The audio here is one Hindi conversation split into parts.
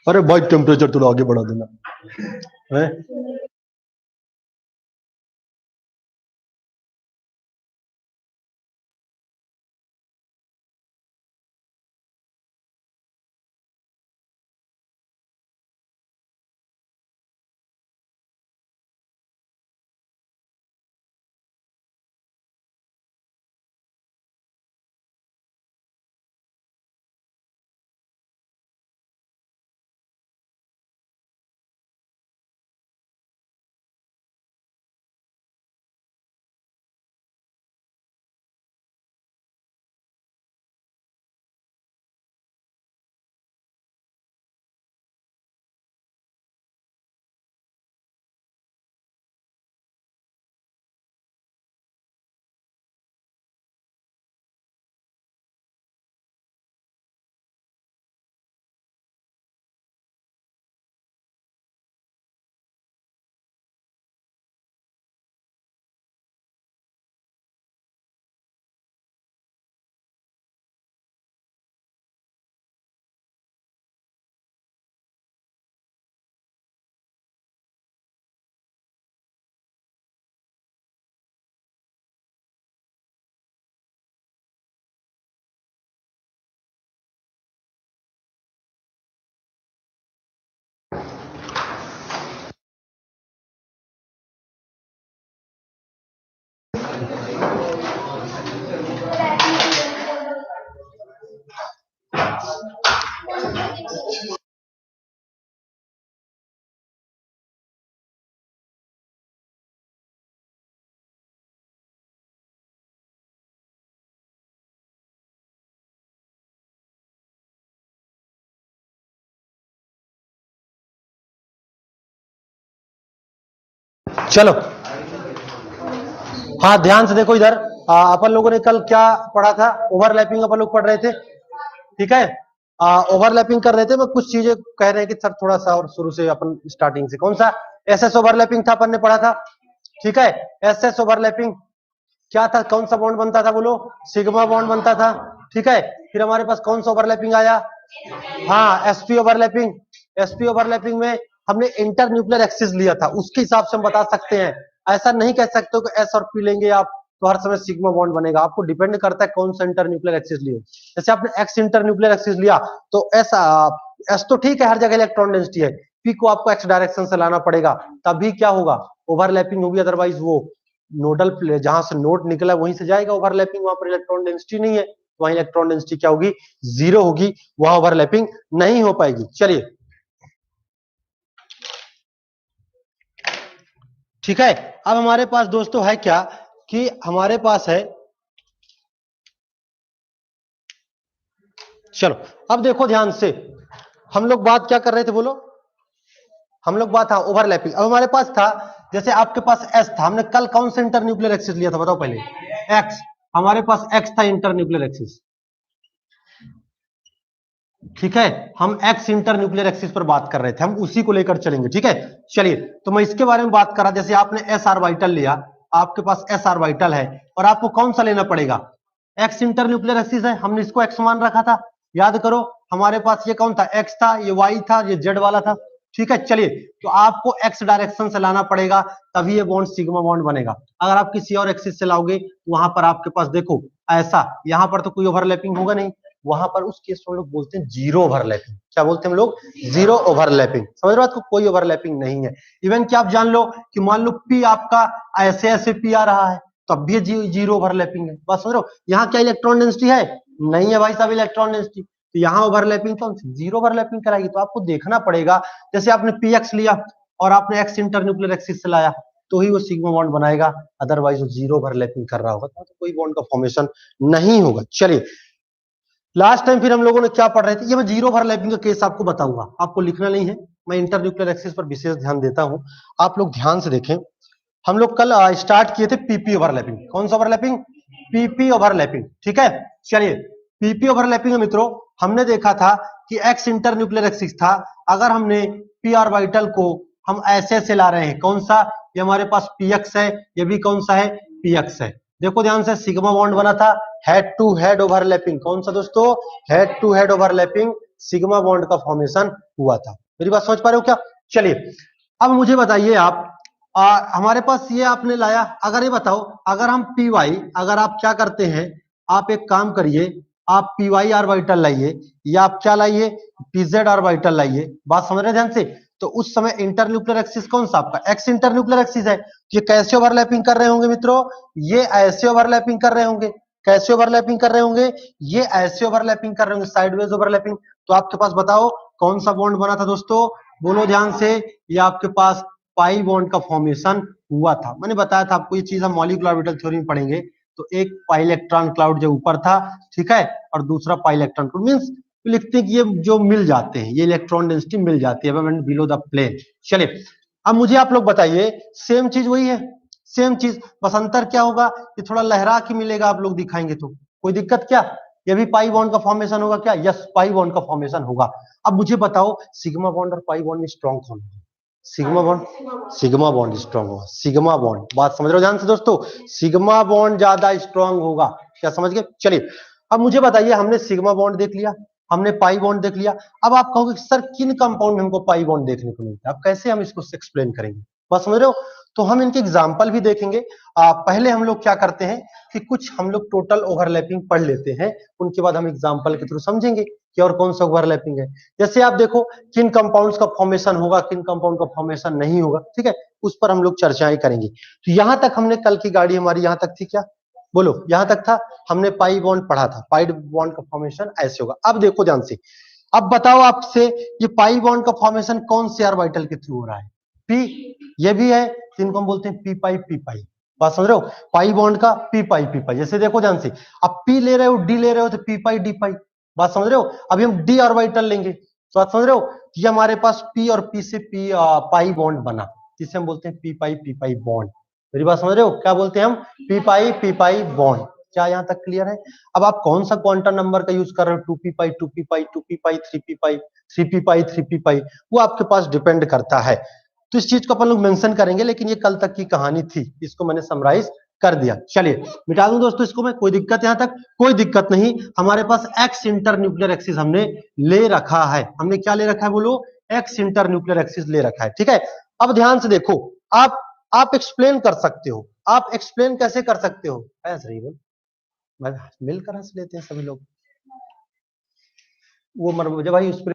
अरे भाई टेम्परेचर थोड़ा आगे बढ़ा देना है। चलो हाँ ध्यान से देखो इधर। अपन लोगों ने कल क्या पढ़ा था? ओवरलैपिंग अपन लोग पढ़ रहे थे, ठीक है। ओवरलैपिंग कर रहे थे, मैं कुछ चीजें कह रहे हैं कि सर थोड़ा सा और शुरू से अपन स्टार्टिंग से। कौन सा एसएस ओवरलैपिंग था अपन ने पढ़ा था, ठीक है। एसएस ओवरलैपिंग क्या था? कौन सा बॉन्ड बनता था बोलो? सिग्मा बॉन्ड बनता था, ठीक है। फिर हमारे पास कौन सा ओवरलैपिंग आया? हाँ एसपी ओवरलैपिंग। एसपी ओवरलैपिंग में हमने इंटर न्यूक्लियर एक्सिस लिया था, उसके हिसाब से हम बता सकते हैं। ऐसा नहीं कह सकते हो कि एस और पी लेंगे आप तो हर समय सिग्मा बॉन्ड बनेगा। आपको डिपेंड करता है कौन सा इंटर न्यूक्लियर एक्सिस लिए। जैसे आपने एक्स इंटर न्यूक्लियर एक्सिस लिया तो एस तो ठीक है, हर जगह इलेक्ट्रॉन डेंसिटी है। पी को आपको एक्स डायरेक्शन से लाना पड़ेगा, तभी क्या होगा? ओवरलैपिंग होगी। अदरवाइज वो नोडल जहां से नोड निकला वहीं से जाएगा ओवरलैपिंग, वहां पर इलेक्ट्रॉन डेंसिटी नहीं है, वहां इलेक्ट्रॉन डेंसिटी क्या होगी? 0 होगी, वहां ओवरलैपिंग नहीं हो पाएगी। चलिए ठीक है। अब हमारे पास दोस्तों है क्या कि हमारे पास है, चलो अब देखो ध्यान से, हम लोग बात क्या कर रहे थे बोलो? हम लोग बात था ओवरलैपिंग। अब हमारे पास था, जैसे आपके पास एस था, हमने कल कौन सा इंटर न्यूक्लियर एक्सिस लिया था बताओ पहले? एक्स। हमारे पास एक्स था इंटर न्यूक्लियर एक्सिस, ठीक है। हम एक्स इंटर न्यूक्लियर एक्सिस पर बात कर रहे थे, हम उसी को लेकर चलेंगे, ठीक है। चलिए तो मैं इसके बारे में बात कर रहा, जैसे आपने एस ऑर्बिटल लिया, आपके पास एस ऑर्बिटल है और आपको कौन सा लेना पड़ेगा? एक्स इंटर न्यूक्लियर एक्सिस है, हमने इसको एक्स मान रखा था, याद करो। हमारे पास ये कौन था? एक्स था, ये वाई था, ये जेड वाला था, ठीक है। चलिए तो आपको एक्स डायरेक्शन से लाना पड़ेगा, तभी ये बॉन्ड सिग्मा बॉन्ड बनेगा। अगर आप किसी और एक्सिस से लाओगे वहां पर आपके पास देखो ऐसा, यहां पर तो कोई ओवरलैपिंग होगा नहीं, वहां पर उस केस में लोग बोलते हैं जीरो ओवरलैपिंग। क्या बोलते हैं हम लोग? Zero overlapping. समझ रहे हो? कोई ओवरलैपिंग नहीं है। इवन कि आप जान लो कि मान लो पी आपका ऐसे ऐसे पी आ रहा है, तब भी जीरो ओवरलैपिंग है। बस समझ रहे हो? यहाँ क्या इलेक्ट्रॉन डेंसिटी है? नहीं है भाई साहब इलेक्ट्रॉन डेंसिटी, तो यहाँ ओवरलैपिंग कौन सी? जीरो ओवरलैपिंग कराएगी। तो आपको देखना पड़ेगा, जैसे आपने पी एक्स लिया और आपने एक्स इंटर न्यूक्लियर एक्सिस से लाया तो ही वो सिग्मा बॉन्ड बनाएगा, अदरवाइज वो जीरो ओवरलैपिंग कर रहा होगा तो कोई बॉन्ड का फॉर्मेशन नहीं होगा। चलिए लास्ट टाइम फिर हम लोगों ने क्या पढ़ रहे थे, ये मैं जीरो ओवरलैपिंग का केस आपको बताऊंगा, आपको लिखना नहीं है, मैं इंटर न्यूक्लियर एक्सिस पर विशेष ध्यान देता हूं। आप लोग ध्यान से देखें, हम लोग कल स्टार्ट किए थे पीपी ओवरलैपिंग। कौन सा ओवरलैपिंग? पीपी ओवरलैपिंग, ठीक है। चलिए पीपी ओवरलैपिंग में मित्रों हमने देखा था कि एक्स इंटर न्यूक्लियर एक्सिस था, अगर हमने पी ऑर्बिटल को हम ऐसे ला रहे हैं, कौन सा? ये हमारे पास पी एक्स है, ये भी कौन सा है? पी एक्स है। देखो ध्यान से, सिग्मा बॉन्ड बना था, हेड टू हेड ओवरलैपिंग। कौन सा दोस्तों? Head to head overlapping sigma bond का फॉर्मेशन हुआ था। मेरी बात समझ पा रहे हो क्या? चलिए अब मुझे बताइए आप, हमारे पास ये आपने लाया, अगर ये बताओ, अगर हम पी वाई, अगर आप क्या करते हैं, आप एक काम करिए, आप पी वाई ऑर्बिटल लाइए, या आप क्या लाइए, पीजेड ऑर्बिटल लाइए। बात समझ रहे हैं ध्यान से? तो उस समय इंटरन्यूक्लियर एक्सिस कौन सा आपका? एक्स इंटरन्यूक्लियर एक्सिस है। ये कैसे ओवरलैपिंग कर रहे होंगे मित्रों? ये ऐसे ओवरलैपिंग कर रहे होंगे। कैसे ओवरलैपिंग कर रहे होंगे? ये ऐसे ओवरलैपिंग कर रहे होंगे, साइडवेज ओवरलैपिंग। तो आपके पास बताओ कौन सा बॉन्ड बना था दोस्तों? बोलो ध्यान से, ये आपके पास पाई बॉन्ड का फॉर्मेशन हुआ था। मैंने बताया था आपको, ये चीज हम मॉलिक्यूलर ऑर्बिटल थ्योरी में पढ़ेंगे। तो एक पाई इलेक्ट्रॉन क्लाउड जो ऊपर था, ठीक है, और दूसरा पाई इलेक्ट्रॉन क्लाउड, मींस लिखते हैं कि ये जो मिल जाते हैं, ये इलेक्ट्रॉन डेंसिटी मिल जाती है बिलो द प्लेन। चलिए अब मुझे आप लोग बताइए, सेम चीज वही है, सेम चीज, बस अंतर क्या होगा, ये थोड़ा लहरा के मिलेगा, आप लोग दिखाएंगे तो कोई दिक्कत क्या? ये भी पाई बॉन्ड का फॉर्मेशन होगा क्या? यस, पाई बॉन्ड का फॉर्मेशन होगा। अब मुझे बताओ, सिग्मा बॉन्ड और पाई बॉन्ड में स्ट्रॉन्ग कौन है? सिग्मा बॉन्ड स्ट्रॉन्ग होगा, सिग्मा बॉन्ड। बात समझ रहे हो ध्यान से दोस्तों? सिग्मा बॉन्ड ज्यादा स्ट्रॉन्ग होगा। क्या समझ गए? चलिए अब मुझे बताइए, हमने सिग्मा बॉन्ड देख लिया, हमने पाई बॉन्ड देख लिया। अब आप कहोगे सर किन कंपाउंड में हमको पाई बॉन्ड देखने को मिलता है, अब कैसे हम इसको एक्सप्लेन करेंगे? बात समझ रहे हो? तो हम इनके एग्जाम्पल भी देखेंगे। पहले हम लोग क्या करते हैं कि कुछ हम लोग टोटल ओवरलैपिंग पढ़ लेते हैं, उनके बाद हम एग्जाम्पल के थ्रू समझेंगे कि और कौन सा ओवरलैपिंग है। जैसे आप देखो, किन कंपाउंड्स का फॉर्मेशन होगा, किन कंपाउंड का फॉर्मेशन नहीं होगा, ठीक है, उस पर हम लोग चर्चाएं करेंगे। तो यहां तक हमने, कल की गाड़ी हमारी यहां तक थी क्या? बोलो, यहां तक था, हमने पाई बॉन्ड पढ़ा था, पाई बॉन्ड का फॉर्मेशन ऐसे होगा। अब देखो ध्यान से, अब बताओ आपसे, ये पाई बॉन्ड का फॉर्मेशन कौन से ऑर्बिटल के थ्रू हो रहा है? पी, ये भी है, इनको हम बोलते हैं पी पाई पी पाई। बात समझ रहे हो? पाई बॉन्ड का पी पाई पी पाई। जैसे देखो ध्यान से, अब पी ले रहे हो, डी ले रहे हो, तो पी पाई डी पाई। बात समझ रहे हो? अभी हम डी ऑर्बिटल लेंगे, तो बात समझ रहे हो? ये हमारे पास पी और पी से पी पाई बॉन्ड बना, जिसे हम बोलते हैं पी पाई बॉन्ड। मेरी बात समझ रहे हो? क्या बोलते हैं हम? P pi bond. क्या यहां तक क्लियर है? अब आप कौन सा क्वांटम नंबर का यूज कर रहे हो, two P pi two P pi two P pi three P pi three P pi three P pi, वो आपके पास डिपेंड करता है। तो इस चीज को अपन लोग मेंशन करेंगे, लेकिन ये कल तक की कहानी थी, इसको मैंने समराइज कर दिया। चलिए मिटा दूं दोस्तों इसको मैं, कोई दिक्कत यहां तक? कोई दिक्कत नहीं। हमारे पास एक्स इंटर न्यूक्लियर एक्सिस हमने ले रखा है। हमने क्या ले रखा है बोलो? एक्स इंटर न्यूक्लियर एक्सिस ले रखा है, ठीक है। अब ध्यान से देखो, आप एक्सप्लेन कर सकते हो। आप एक्सप्लेन कैसे कर सकते हो? ऐसे ही बोल, मिलकर हंस लेते हैं सभी लोग। वो मुझे भाई उस पर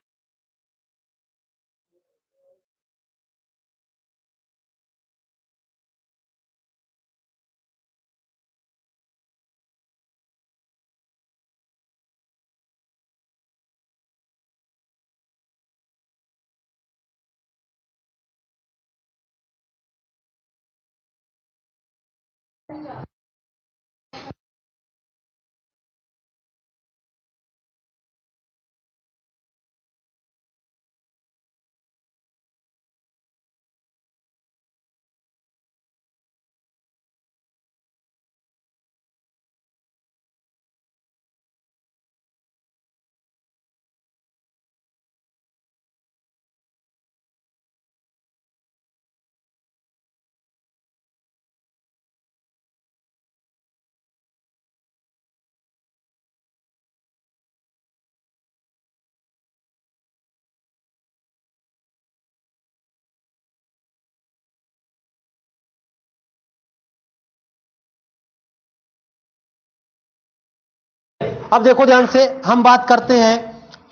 अब देखो ध्यान से, हम बात करते हैं,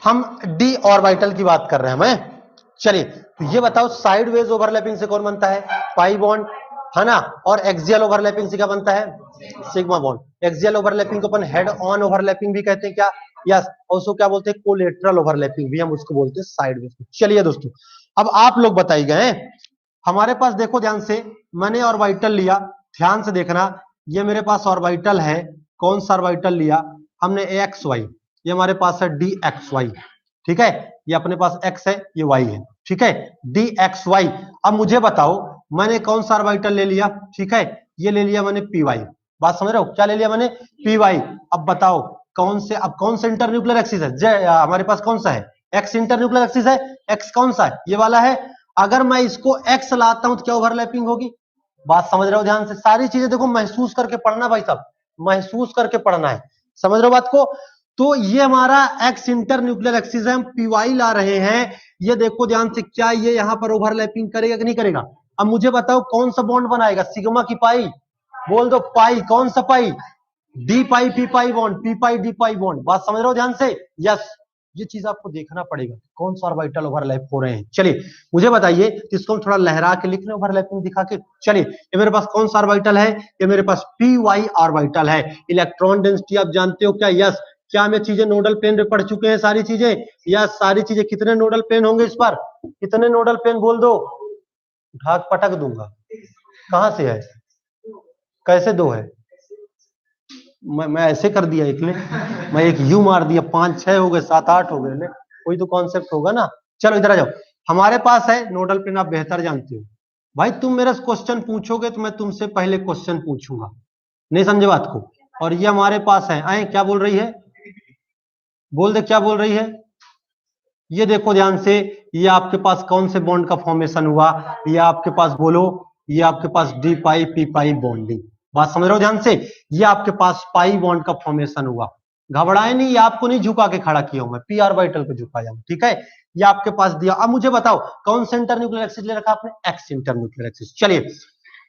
हम डी ऑर्बिटल की बात कर रहे हैं हमें। चलिए तो ये बताओ, साइडवेज ओवरलैपिंग से कौन बनता है? पाई बॉन्ड, है ना। और एक्सियल ओवरलैपिंग से क्या बनता है? Sigma bond. एक्सियल ओवरलैपिंग को अपन हेड ऑन ओवरलैपिंग भी कहते हैं क्या? यस। और उसको क्या बोलते हैं? कोलेटरल ओवरलैपिंग भी हम उसको बोलते हैं, साइडवेज। चलिए दोस्तों, अब आप लोग बताइए गए, हमारे पास देखो ध्यान से, मैंने ऑर्बिटल लिया, ध्यान से देखना, ये मेरे पास ऑर्बिटल है। कौन सा ऑर्बिटल लिया हमने? X y. ये हमारे पास है डी एक्स वाई, ठीक है। ये अपने पास एक्स है, ये वाई है, ठीक है, डी एक्स वाई। अब मुझे बताओ, मैंने कौन सा ऑर्बिटल ले लिया? ठीक है, ये ले लिया मैंने पी वाई। बात समझ रहे हो? क्या ले लिया मैंने? P y. अब बताओ कौन से, अब कौन सा इंटरन्यूक्लियर एक्सिस है हमारे पास? कौन सा है? एक्स इंटरन्यूक्लियर एक्सिस है। एक्स कौन सा है? ये वाला है। अगर मैं इसको एक्स लाता हूं तो क्या ओवरलैपिंग होगी? बात समझ रहे हो ध्यान से? सारी चीजें देखो महसूस करके पढ़ना भाई साहब, महसूस करके पढ़ना है, समझ रहे हो बात को? तो ये हमारा एक्स इंटर न्यूक्लियर एक्सिस है, हम पीवाई ला रहे हैं। ये देखो ध्यान से, क्या ये यहां पर ओवरलैपिंग करेगा कि नहीं करेगा? अब मुझे बताओ कौन सा बॉन्ड बनाएगा, सिग्मा की पाई? बोल दो पाई, कौन सा पाई? डी पाई पी पाई बॉन्ड, पी पाई डी पाई बॉन्ड। बात समझ रहे हो ध्यान से? यस, ये चीज आपको देखना पड़ेगा कौन सा ऑर्बिटल ओवरलैप हो रहे हैं। चलिए मुझे बताइए, इसको हम थोड़ा लहरा के लिख लें ओवरलैपिंग दिखा के। चलिए ये मेरे पास कौन सा ऑर्बिटल है? ये मेरे पास पी वाई ऑर्बिटल है। इलेक्ट्रॉन डेंसिटी आप जानते हो क्या? यस। क्या हम ये चीजें नोडल प्लेन पे पढ़ चुके हैं सारी चीजें? यस, सारी चीजें। कितने नोडल प्लेन होंगे इस पर? कितने नोडल प्लेन बोल दो, उठा पटक दूंगा। कहां से है? कैसे दो है? मैं ऐसे कर दिया एक ने, मैं एक यू मार दिया, 5 6 हो गए, 7 8 हो गए। कोई तो कॉन्सेप्ट होगा ना। चलो इधर आ जाओ, हमारे पास है नोडल प्लेन, आप बेहतर जानते हो भाई। तुम मेरा क्वेश्चन पूछोगे तो मैं तुमसे पहले क्वेश्चन पूछूंगा, नहीं समझे बात को? और ये हमारे पास है, आए क्या बोल रही है? बोल दे क्या बोल रही है? ये देखो ध्यान से, ये आपके पास कौन से बॉन्ड का फॉर्मेशन हुआ? ये आपके पास बोलो, ये आपके पास डी पाई पी पाई बॉन्डिंग। बात समझ रहे हो ध्यान से? ये आपके पास पाई बॉन्ड का फॉर्मेशन हुआ। घबराए नहीं, ये आपको नहीं झुका के खड़ा किया हूं मैं, पी ऑर्बिटल पे झुकाया हूं, ठीक है? ये आपके पास दिया। अब मुझे बताओ कौन सा इंटर न्यूक्लियर एक्सिस ले रखा आपने? X inter nuclear axis. चलिए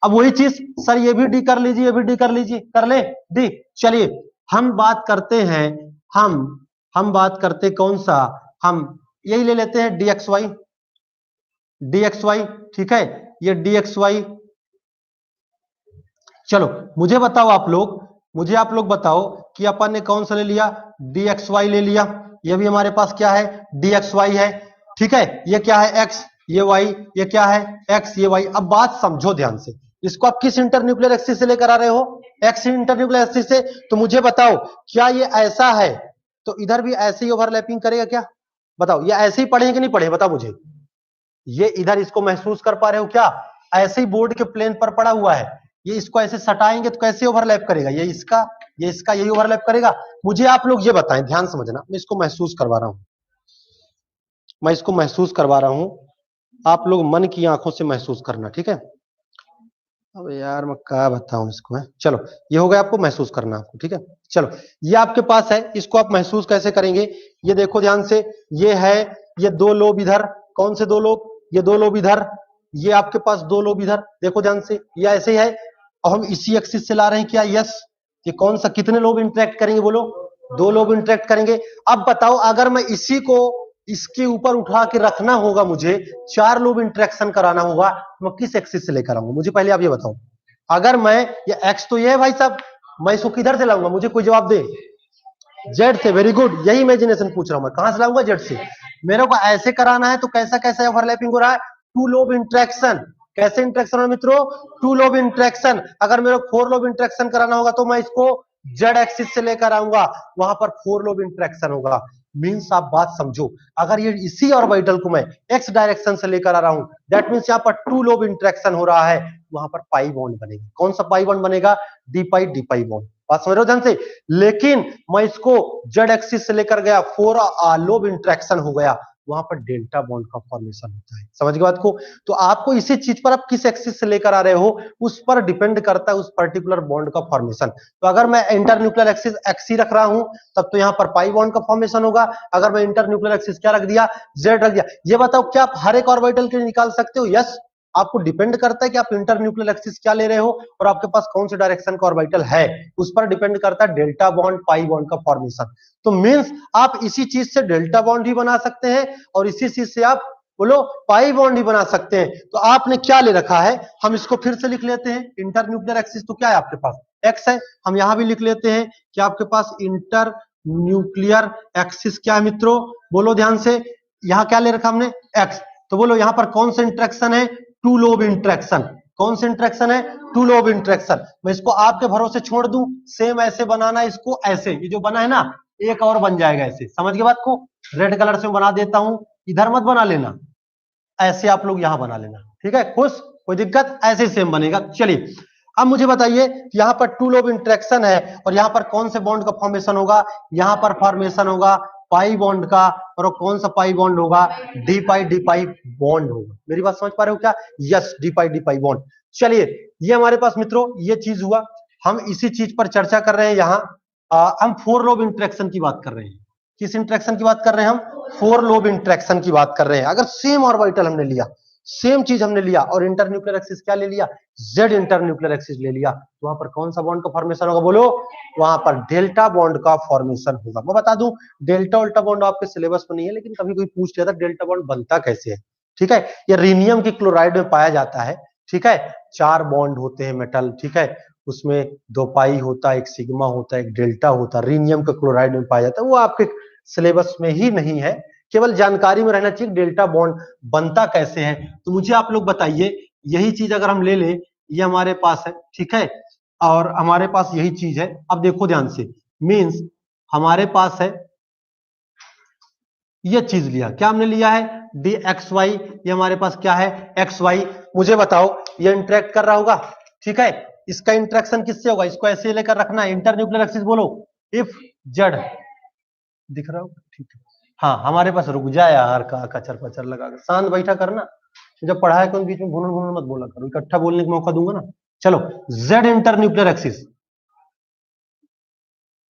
अब वही चीज, सर ये भी डी कर लीजिए, ये भी डी कर लीजिए, कर ले डी। चलिए हम बात करते हैं, हम बात करते कौन सा, हम यही ले लेते हैं dxy, dxy, ठीक है? ये dxy। चलो मुझे बताओ आप लोग, मुझे आप लोग बताओ कि अपन ने कौन सा ले लिया? dxy ले लिया। ये भी हमारे पास क्या है? dxy है, ठीक है? ये क्या है? x, ये y, ये क्या है? x, ये y। अब बात समझो ध्यान से, इसको आप किस इंटर न्यूक्लियर एक्सिस से लेकर आ रहे हो? x इंटर न्यूक्लियर एक्सिस से। तो मुझे बताओ क्या ये ऐसा है तो इधर भी ऐसे ही ओवरलैपिंग करेगा क्या? बताओ, ये ऐसे ही पढ़े कि नहीं पढ़े, बताओ मुझे। ये इधर इसको महसूस कर पा रहे हो क्या? ऐसे ही बोर्ड के प्लेन पर पड़ा हुआ है, ये इसको ऐसे सटाएंगे तो कैसे ओवरलैप करेगा? ये इसका, ये इसका, यही ओवरलैप करेगा। मुझे आप लोग ये बताएं, ध्यान समझना, मैं इसको महसूस करवा रहा हूं, मैं इसको महसूस करवा रहा हूं, आप लोग मन की आंखों से महसूस करना, ठीक है? अब यार मैं क्या बताऊं इसको है। चलो ये हो गया, आपको महसूस करना आपको, ठीक है? चलो ये आपके पास है, इसको आप महसूस कैसे करेंगे? ये देखो ध्यान से, ये है, ये दो लोब इधर, कौन से दो लोब? ये दो लोब इधर, ये आपके पास दो लोब इधर, देखो ध्यान से, ये ऐसे ही है। और हम इसी एक्सिस से ला रहे हैं क्या? यस। ये कौन सा, कितने लोब इंटरेक्ट करेंगे बोलो? दो लोब इंटरेक्ट करेंगे। अब बताओ अगर मैं इसी को इसके ऊपर उठा के रखना होगा, मुझे 4 लोब इंटरेक्शन कराना होगा, मैं किस एक्सिस से लेकर आऊंगा? मुझे पहले आप ये बताओ। अगर मैं, ये एक्स तो ये है भाई साहब, मैं इसको किधर से लाऊंगा? मुझे कोई जवाब दे। जेड से, वेरी गुड, यही इमेजिनेशन पूछ रहा हूं मैं, कहां से लाऊंगा? जेड से। मेरे को ऐसे कराना है तो कैसा कैसा ओवरलैपिंग हो रहा है? Two lobe interaction. कैसे इंटरेक्शन है मित्रों? Two lobe interaction. अगर मेरे को 4 लोब इंटरेक्शन कराना होगा तो मैं इसको जेड एक्सिस से लेकर आऊंगा, वहां पर 4 लोब इंटरेक्शन होगा। मीन्स आप बात समझो, अगर ये इसी ऑर्बिटल को मैं एक्स डायरेक्शन से लेकर आ रहा हूं, दैट मीन्स यहाँ पर 2 लोब इंटरेक्शन हो रहा है, वहां पर पाई बॉन्ड बनेगा। कौन सा पाई बॉन्ड बनेगा? D pi bond. बात समझ रहे हो ध्यान से? लेकिन मैं इसको जेड एक्सिस से लेकर गया, 4 लोब इंटरेक्शन हो गया, वहां पर डेल्टा बॉन्ड का फॉर्मेशन होता है। समझ गए बात को? तो आपको इसी चीज पर आप किस एक्सिस से लेकर आ रहे हो, उस पर डिपेंड करता है उस पर्टिकुलर बॉन्ड का फॉर्मेशन। तो अगर मैं इंटर न्यूक्लियर एक्सिस एक्सी रख रहा हूं, तब तो यहाँ पर पाई बॉन्ड का फॉर्मेशन होगा। अगर मैं इंटर न्यूक्लियर एक्सिस क्या रख दिया? जेड रख दिया। ये बताओ क्या आप हर एक ऑर्बिटल के लिए निकाल सकते हो? यस। आपको डिपेंड करता है कि आप इंटर न्यूक्लियर एक्सिस क्या ले रहे हो और आपके पास कौन से डायरेक्शन का ऑर्बिटल है, उस पर डिपेंड करता है डेल्टा बॉन्ड पाई बॉन्ड का फॉर्मेशन। तो मींस आप इसी चीज से डेल्टा बॉन्ड ही बना सकते हैं और इसी चीज से आप बोलो पाई बॉन्ड ही बना सकते हैं। तो आपने क्या ले रखा है, हम इसको फिर से लिख लेते हैं। इंटर न्यूक्लियर एक्सिस तो क्या है आपके पास? एक्स है। हम यहां भी लिख लेते हैं कि आपके पास इंटर न्यूक्लियर एक्सिस क्या है मित्रों? बोलो ध्यान से, यहां क्या ले रखा हमने? एक्स। तो बोलो यहां पर कौन सा इंटरेक्शन है? Two lobe interaction. कौन सा इंटरेक्शन है? Two lobe interaction. मैं इसको आपके भरोसे छोड़ दूं, सेम ऐसे बनाना इसको, ऐसे ये जो बना है ना, एक और बन जाएगा ऐसे। समझ गए बात को? रेड कलर से बना देता हूं, इधर मत बना लेना, ऐसे आप लोग यहां बना लेना, ठीक है? खुश? कोई दिक्कत? ऐसे ही सेम बनेगा। चलिए अब मुझे बताइए, यहाँ पर टू लोब इंटरेक्शन है और यहाँ पर कौन से बॉन्ड का फॉर्मेशन होगा? यहाँ पर फॉर्मेशन होगा पाई बॉन्ड का, और कौन सा पाई बॉन्ड होगा? डी पाई बॉन्ड होगा। मेरी बात समझ पा रहे हो क्या? Yes, D pi bond. चलिए, ये हमारे पास मित्रों ये चीज हुआ। हम इसी चीज पर चर्चा कर रहे हैं यहाँ। हम फोर लोब इंटरेक्शन की बात कर रहे हैं। किस इंटरेक्शन की बात कर रहे हैं हम? फोर लोब इंटरेक्शन की बात कर रहे हैं। अगर सेम ऑर्बिटल हमने लिया, सेम चीज हमने लिया और इंटरन्यूक्लियर एक्सिस क्या ले लिया? जेड इंटरन्यूक्लियर एक्सिस ले लिया, तो वहां पर कौन सा बॉन्ड का फॉर्मेशन होगा? बोलो। वहां पर डेल्टा बॉन्ड का फॉर्मेशन होगा। मैं बता दूं, डेल्टा उल्टा बॉन्ड आपके सिलेबस में नहीं है, लेकिन कभी कोई पूछ लिया था डेल्टा बॉन्ड बनता कैसे है। ठीक है, ये रीनियम के क्लोराइड में पाया जाता है। ठीक है, 4 बॉन्ड होते हैं मेटल। ठीक है, उसमें 2 पाई होता है, एक सिग्मा होता है, एक डेल्टा होता है। रीनियम के क्लोराइड में पाया जाता है। वो आपके सिलेबस में ही नहीं है, केवल जानकारी में रहना चाहिए डेल्टा बॉन्ड बनता कैसे है। तो मुझे आप लोग बताइए, यही चीज अगर हम ले ले, ये हमारे पास है। ठीक है, और हमारे पास यही चीज है। अब देखो ध्यान से, मींस हमारे पास है ये चीज लिया। क्या हमने लिया है? D x y. ये हमारे पास क्या है? X y. मुझे बताओ, ये इंटरेक्ट कर रहा होगा। ठीक है, इसका इंटरेक्शन किससे होगा? इसको ऐसे लेकर रखना है, इंटरन्यूक्लियर एक्सिस बोलो। इफ जेड, दिख रहा होगा? ठीक है। हाँ, हमारे पास, रुक जा यार, का कचर पचर लगा कर शांत बैठा करना। जब पढ़ाई को बीच में भून भून मत बोला करो, इकट्ठा बोलने का मौका दूंगा ना। चलो, Z internuclear axis,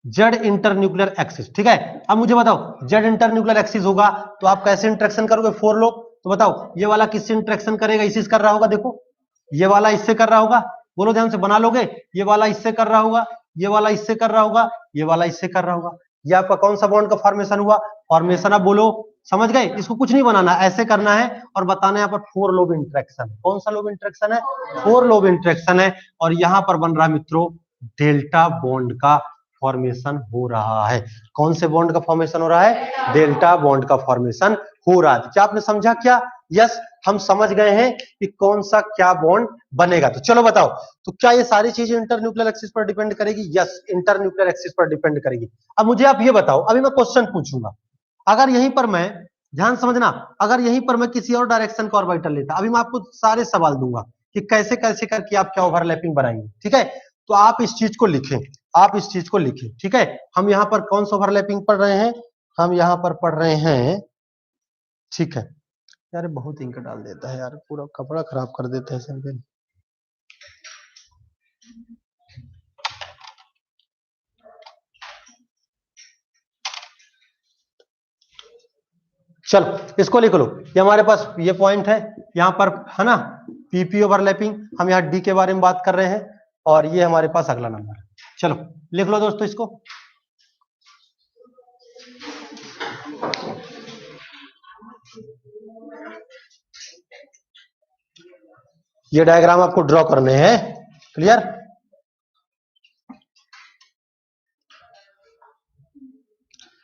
Z internuclear axis. ठीक है, अब मुझे बताओ, जेड इंटरन्यूक्लियर एक्सिस होगा तो आप कैसे इंटरेक्शन करोगे? फोर लोग। तो बताओ, ये वाला किससे इंटरेक्शन करेगा? इसी से कर रहा होगा। देखो, ये वाला इससे कर रहा होगा। बोलो ध्यान से, बना लोगे। ये वाला इससे कर रहा होगा, ये वाला इससे कर रहा होगा, ये वाला इससे कर रहा होगा। ये आपका कौन सा बॉन्ड का फॉर्मेशन हुआ? फॉर्मेशन। अब बोलो, समझ गए? इसको कुछ नहीं बनाना, ऐसे करना है और बताना है यहाँ पर फोर लोब इंटरेक्शन। कौन सा लोब इंटरेक्शन है? फोर लोब इंटरेक्शन है। और यहां पर बन रहा है मित्रों डेल्टा बॉन्ड का फॉर्मेशन हो रहा है। कौन से बॉन्ड का फॉर्मेशन हो रहा है? डेल्टा बॉन्ड का फॉर्मेशन हो रहा है। क्या आपने समझा? क्या? यस, हम समझ गए हैं कि कौन सा क्या बॉन्ड बनेगा। तो चलो बताओ, तो क्या ये सारी चीजें इंटरन्यूक्लियर एक्सिस पर डिपेंड करेगी? यस, इंटरन्यूक्लियर एक्सिस पर डिपेंड करेगी। अब मुझे आप ये बताओ, अभी मैं क्वेश्चन पूछूंगा, अगर यहीं पर मैं, ध्यान समझना, अगर यहीं पर मैं किसी और डायरेक्शन का ऑर्बिटल लेता, अभी मैं आपको सारे सवाल दूंगा कि कैसे कैसे करके आप क्या ओवरलैपिंग बनाएंगे। ठीक है, तो आप इस चीज को लिखें, आप इस चीज को लिखें। ठीक है, हम यहाँ पर कौन सा ओवरलैपिंग पढ़ रहे हैं? हम यहाँ पर पढ़ रहे हैं, ठीक है यार, बहुत इंक डाल देता है यार, पूरा कपड़ा खराब कर देते हैं सर। चलो, इसको लिख लो। ये हमारे पास ये पॉइंट है यहाँ पर, है ना, पीपी ओवरलैपिंग। हम यहाँ डी के बारे में बात कर रहे हैं और ये हमारे पास अगला नंबर है। चलो लिख लो दोस्तों इसको। ये डायग्राम आपको ड्रॉ करने हैं। क्लियर?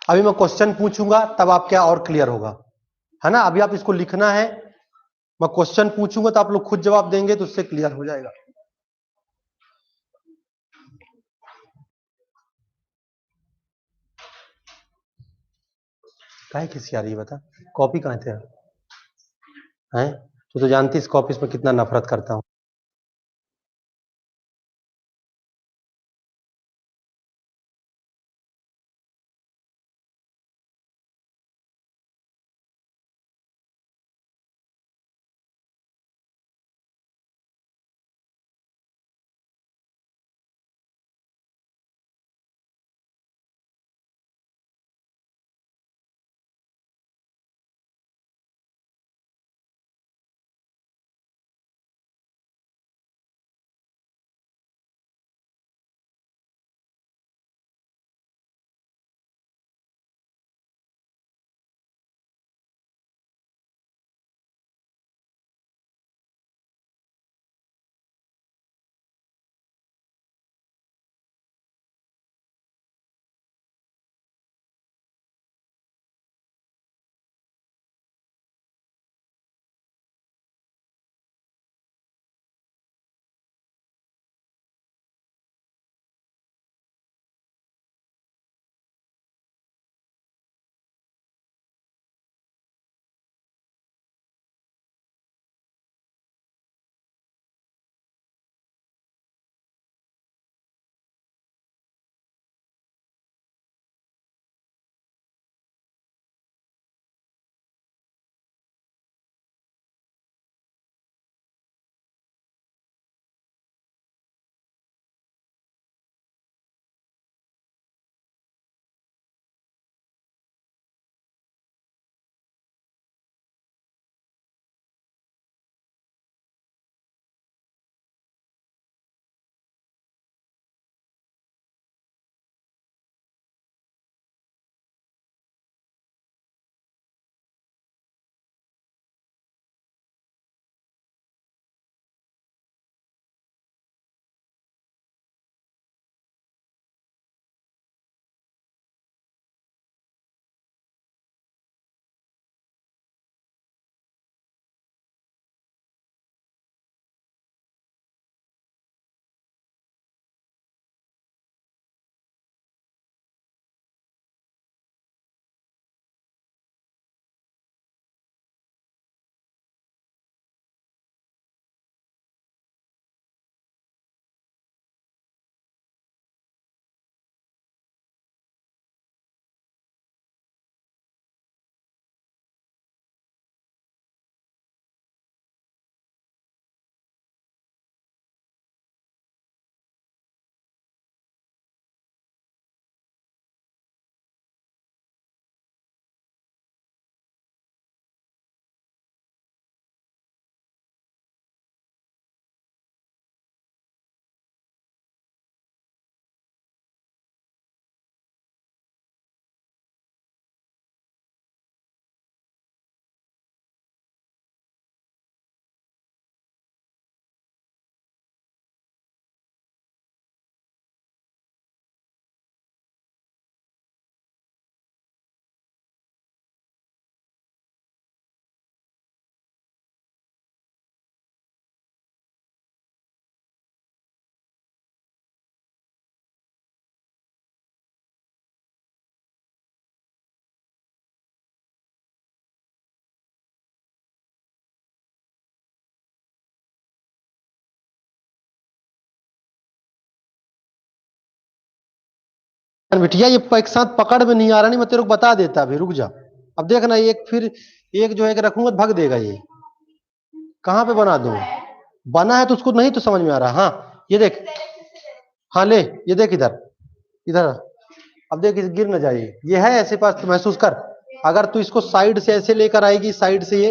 अभी मैं क्वेश्चन पूछूंगा तब आप क्या और क्लियर होगा, है ना। अभी आप इसको लिखना है, मैं क्वेश्चन पूछूंगा तो आप लोग खुद जवाब देंगे तो उससे क्लियर हो जाएगा। काहे किसी आ रही है बता? कॉपी कहाँ थे? हैं? तो जानती इस कॉपी में कितना नफरत करता हूं। बिटिया ये एक साथ पकड़ में नहीं आ रहा, नहीं मैं तेरे को बता देता, अभी रुक जा। अब देखना एक फिर एक जो है कि रखूंगा तो भाग देगा ये। कहाँ पे बना दूं? बना है तो उसको नहीं तो समझ में आ रहा। हाँ ये देख, हाँ ले ये देख इधर, इधर अब देख गिर न जाए। ये है ऐसे पास तो महसूस कर। अगर तू इसको साइड से ऐसे लेकर आएगी, साइड से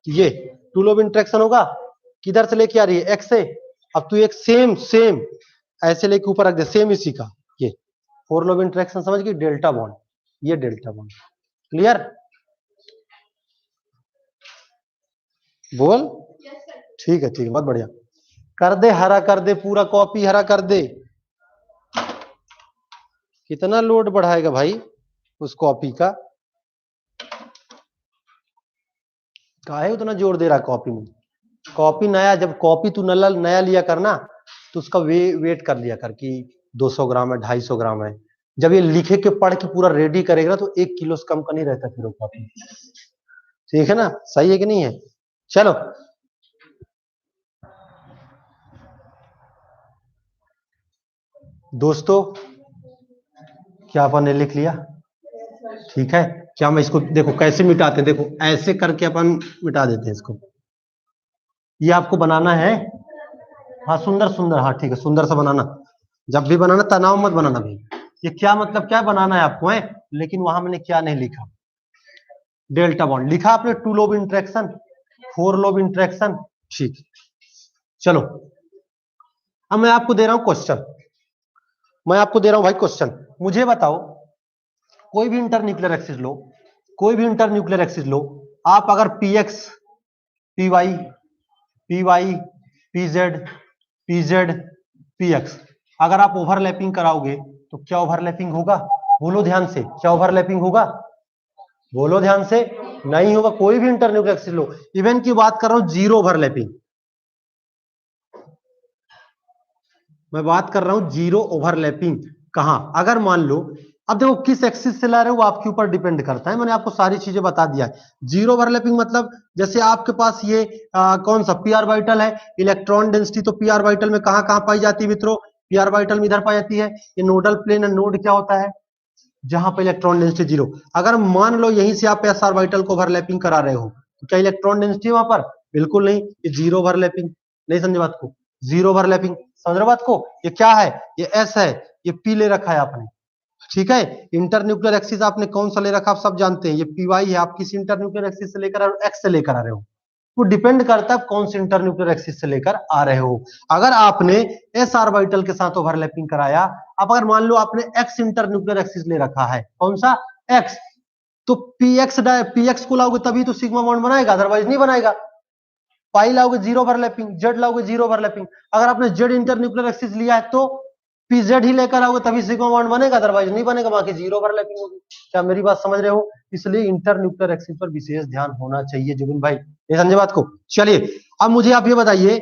ये टू लोब इंट्रैक्शन होगा। किधर से लेके आ रही है? एक्स से। अब तू एक सेम सेम ऐसे लेके ऊपर रख दे, सेम इसी का ये फोर लोब इंट्रैक्शन समझ गई? डेल्टा बॉन्ड, ये डेल्टा बॉन्ड। क्लियर? बोल। ठीक है ठीक है, बहुत बढ़िया। कर दे हरा, कर दे पूरा कॉपी हरा कर दे। कितना लोड बढ़ाएगा भाई उस कॉपी का? काहे उतना जोर दे रहा कॉपी में? कॉपी नया, जब कॉपी तू नया लिया करना तो उसका वेट कर लिया कर कि 200 ग्राम है, 250 ग्राम है। जब ये लिखे के पढ़ के पूरा रेडी करेगा तो 1 किलो से कम का नहीं रहता फिर वो कॉपी। ठीक है ना? सही है कि नहीं है? चलो दोस्तों, क्या अपन ने लिख लिया? ठीक है। क्या मैं इसको देखो कैसे मिटाते हैं, देखो ऐसे करके अपन मिटा देते हैं इसको। ये आपको बनाना है। हाँ सुंदर सुंदर, हाँ ठीक है, सुंदर सा बनाना। जब भी बनाना तनाव मत बनाना भाई। ये क्या मतलब क्या बनाना है आपको है, लेकिन वहां मैंने क्या नहीं लिखा। डेल्टा बॉन्ड लिखा आपने, two lobe interaction, four lobe interaction. ठीक, चलो अब मैं आपको दे रहा हूं क्वेश्चन। मैं आपको दे रहा हूं भाई क्वेश्चन। मुझे बताओ, कोई भी इंटरन्यूक्लियर एक्सिस लो, कोई भी इंटरन्यूक्लियर एक्सिस लो। आप अगर p x, p y, p y, p z, p z, p x, अगर आप ओवरलैपिंग कराओगे तो क्या ओवरलैपिंग होगा? बोलो ध्यान से, क्या ओवरलैपिंग होगा? बोलो ध्यान से। नहीं होगा। कोई भी इंटरन्यूक्लियर एक्सिस लो, इवन की बात कर रहा हूं जीरो ओवरलैपिंग, मैं बात कर रहा हूं जीरो ओवरलैपिंग। कहां? अगर मान लो, अब देखो किस एक्सिस से ला रहे हो वो आपके ऊपर डिपेंड करता है। मैंने आपको सारी चीजें बता दिया है। जीरो ओवरलैपिंग मतलब जैसे आपके पास ये कौन सा पी ऑर्बिटल है, इलेक्ट्रॉन डेंसिटी तो पी ऑर्बिटल में कहां कहां पाई जाती है मित्रों? पी ऑर्बिटल में इधर पाई जाती है। ये नोडल प्लेन है, नोड क्या होता है? जहां पे इलेक्ट्रॉन डेंसिटी जीरो। अगर मान लो यहीं से आप एस ऑर्बिटल को ओवरलैपिंग करा रहे हो तो क्या इलेक्ट्रॉन डेंसिटी वहां पर? बिल्कुल नहीं, ये जीरो ओवरलैपिंग। नहीं समझे बात को? जीरो ओवरलैपिंग, समझ रहे बात को? ये क्या है? ये एस है, ये पी ले रखा है आपने। ठीक है। इंटरन्यूक्लियर एक्सिस आपने कौन सा ले रखा आप सब जानते हैं, ये पी वाई है। आप किस इंटरन्यूक्लियर एक्सिस से लेकर एक्स से लेकर आ रहे हो, वो डिपेंड करता है कौन से इंटरन्यूक्लियर एक्सिस से लेकर आ रहे हो। अगर आपने एस ऑर्बिटल के साथ ओवरलैपिंग कराया, अब अगर मान लो आपने एक्स इंटरन्यूक्लियर एक्सिस ले रखा है, कौन सा? एक्स, तो पीएक्स को लाओगे तभी तो सिग्मा बॉन्ड बनाएगा, अदरवाइज नहीं बनाएगा। पाई लाओगे जीरो ओवरलैपिंग, जेड लाओगे जीरो ओवरलैपिंग। अगर आपने जेड इंटरन्यूक्लियर एक्सिस लिया है तो पीजेड ही लेकर आओगे तभी सिग्मा बॉन्ड बनेगा, अदरवाइज नहीं बनेगा, बाकी जीरो ओवरलैपिंग होगी। क्या मेरी बात समझ रहे हो? इसलिए इंटरन्यूक्लियर एक्सिस पर विशेष ध्यान होना चाहिए जुबिन भाई। ये समझे बात को? चलिए अब मुझे आप ये बताइए,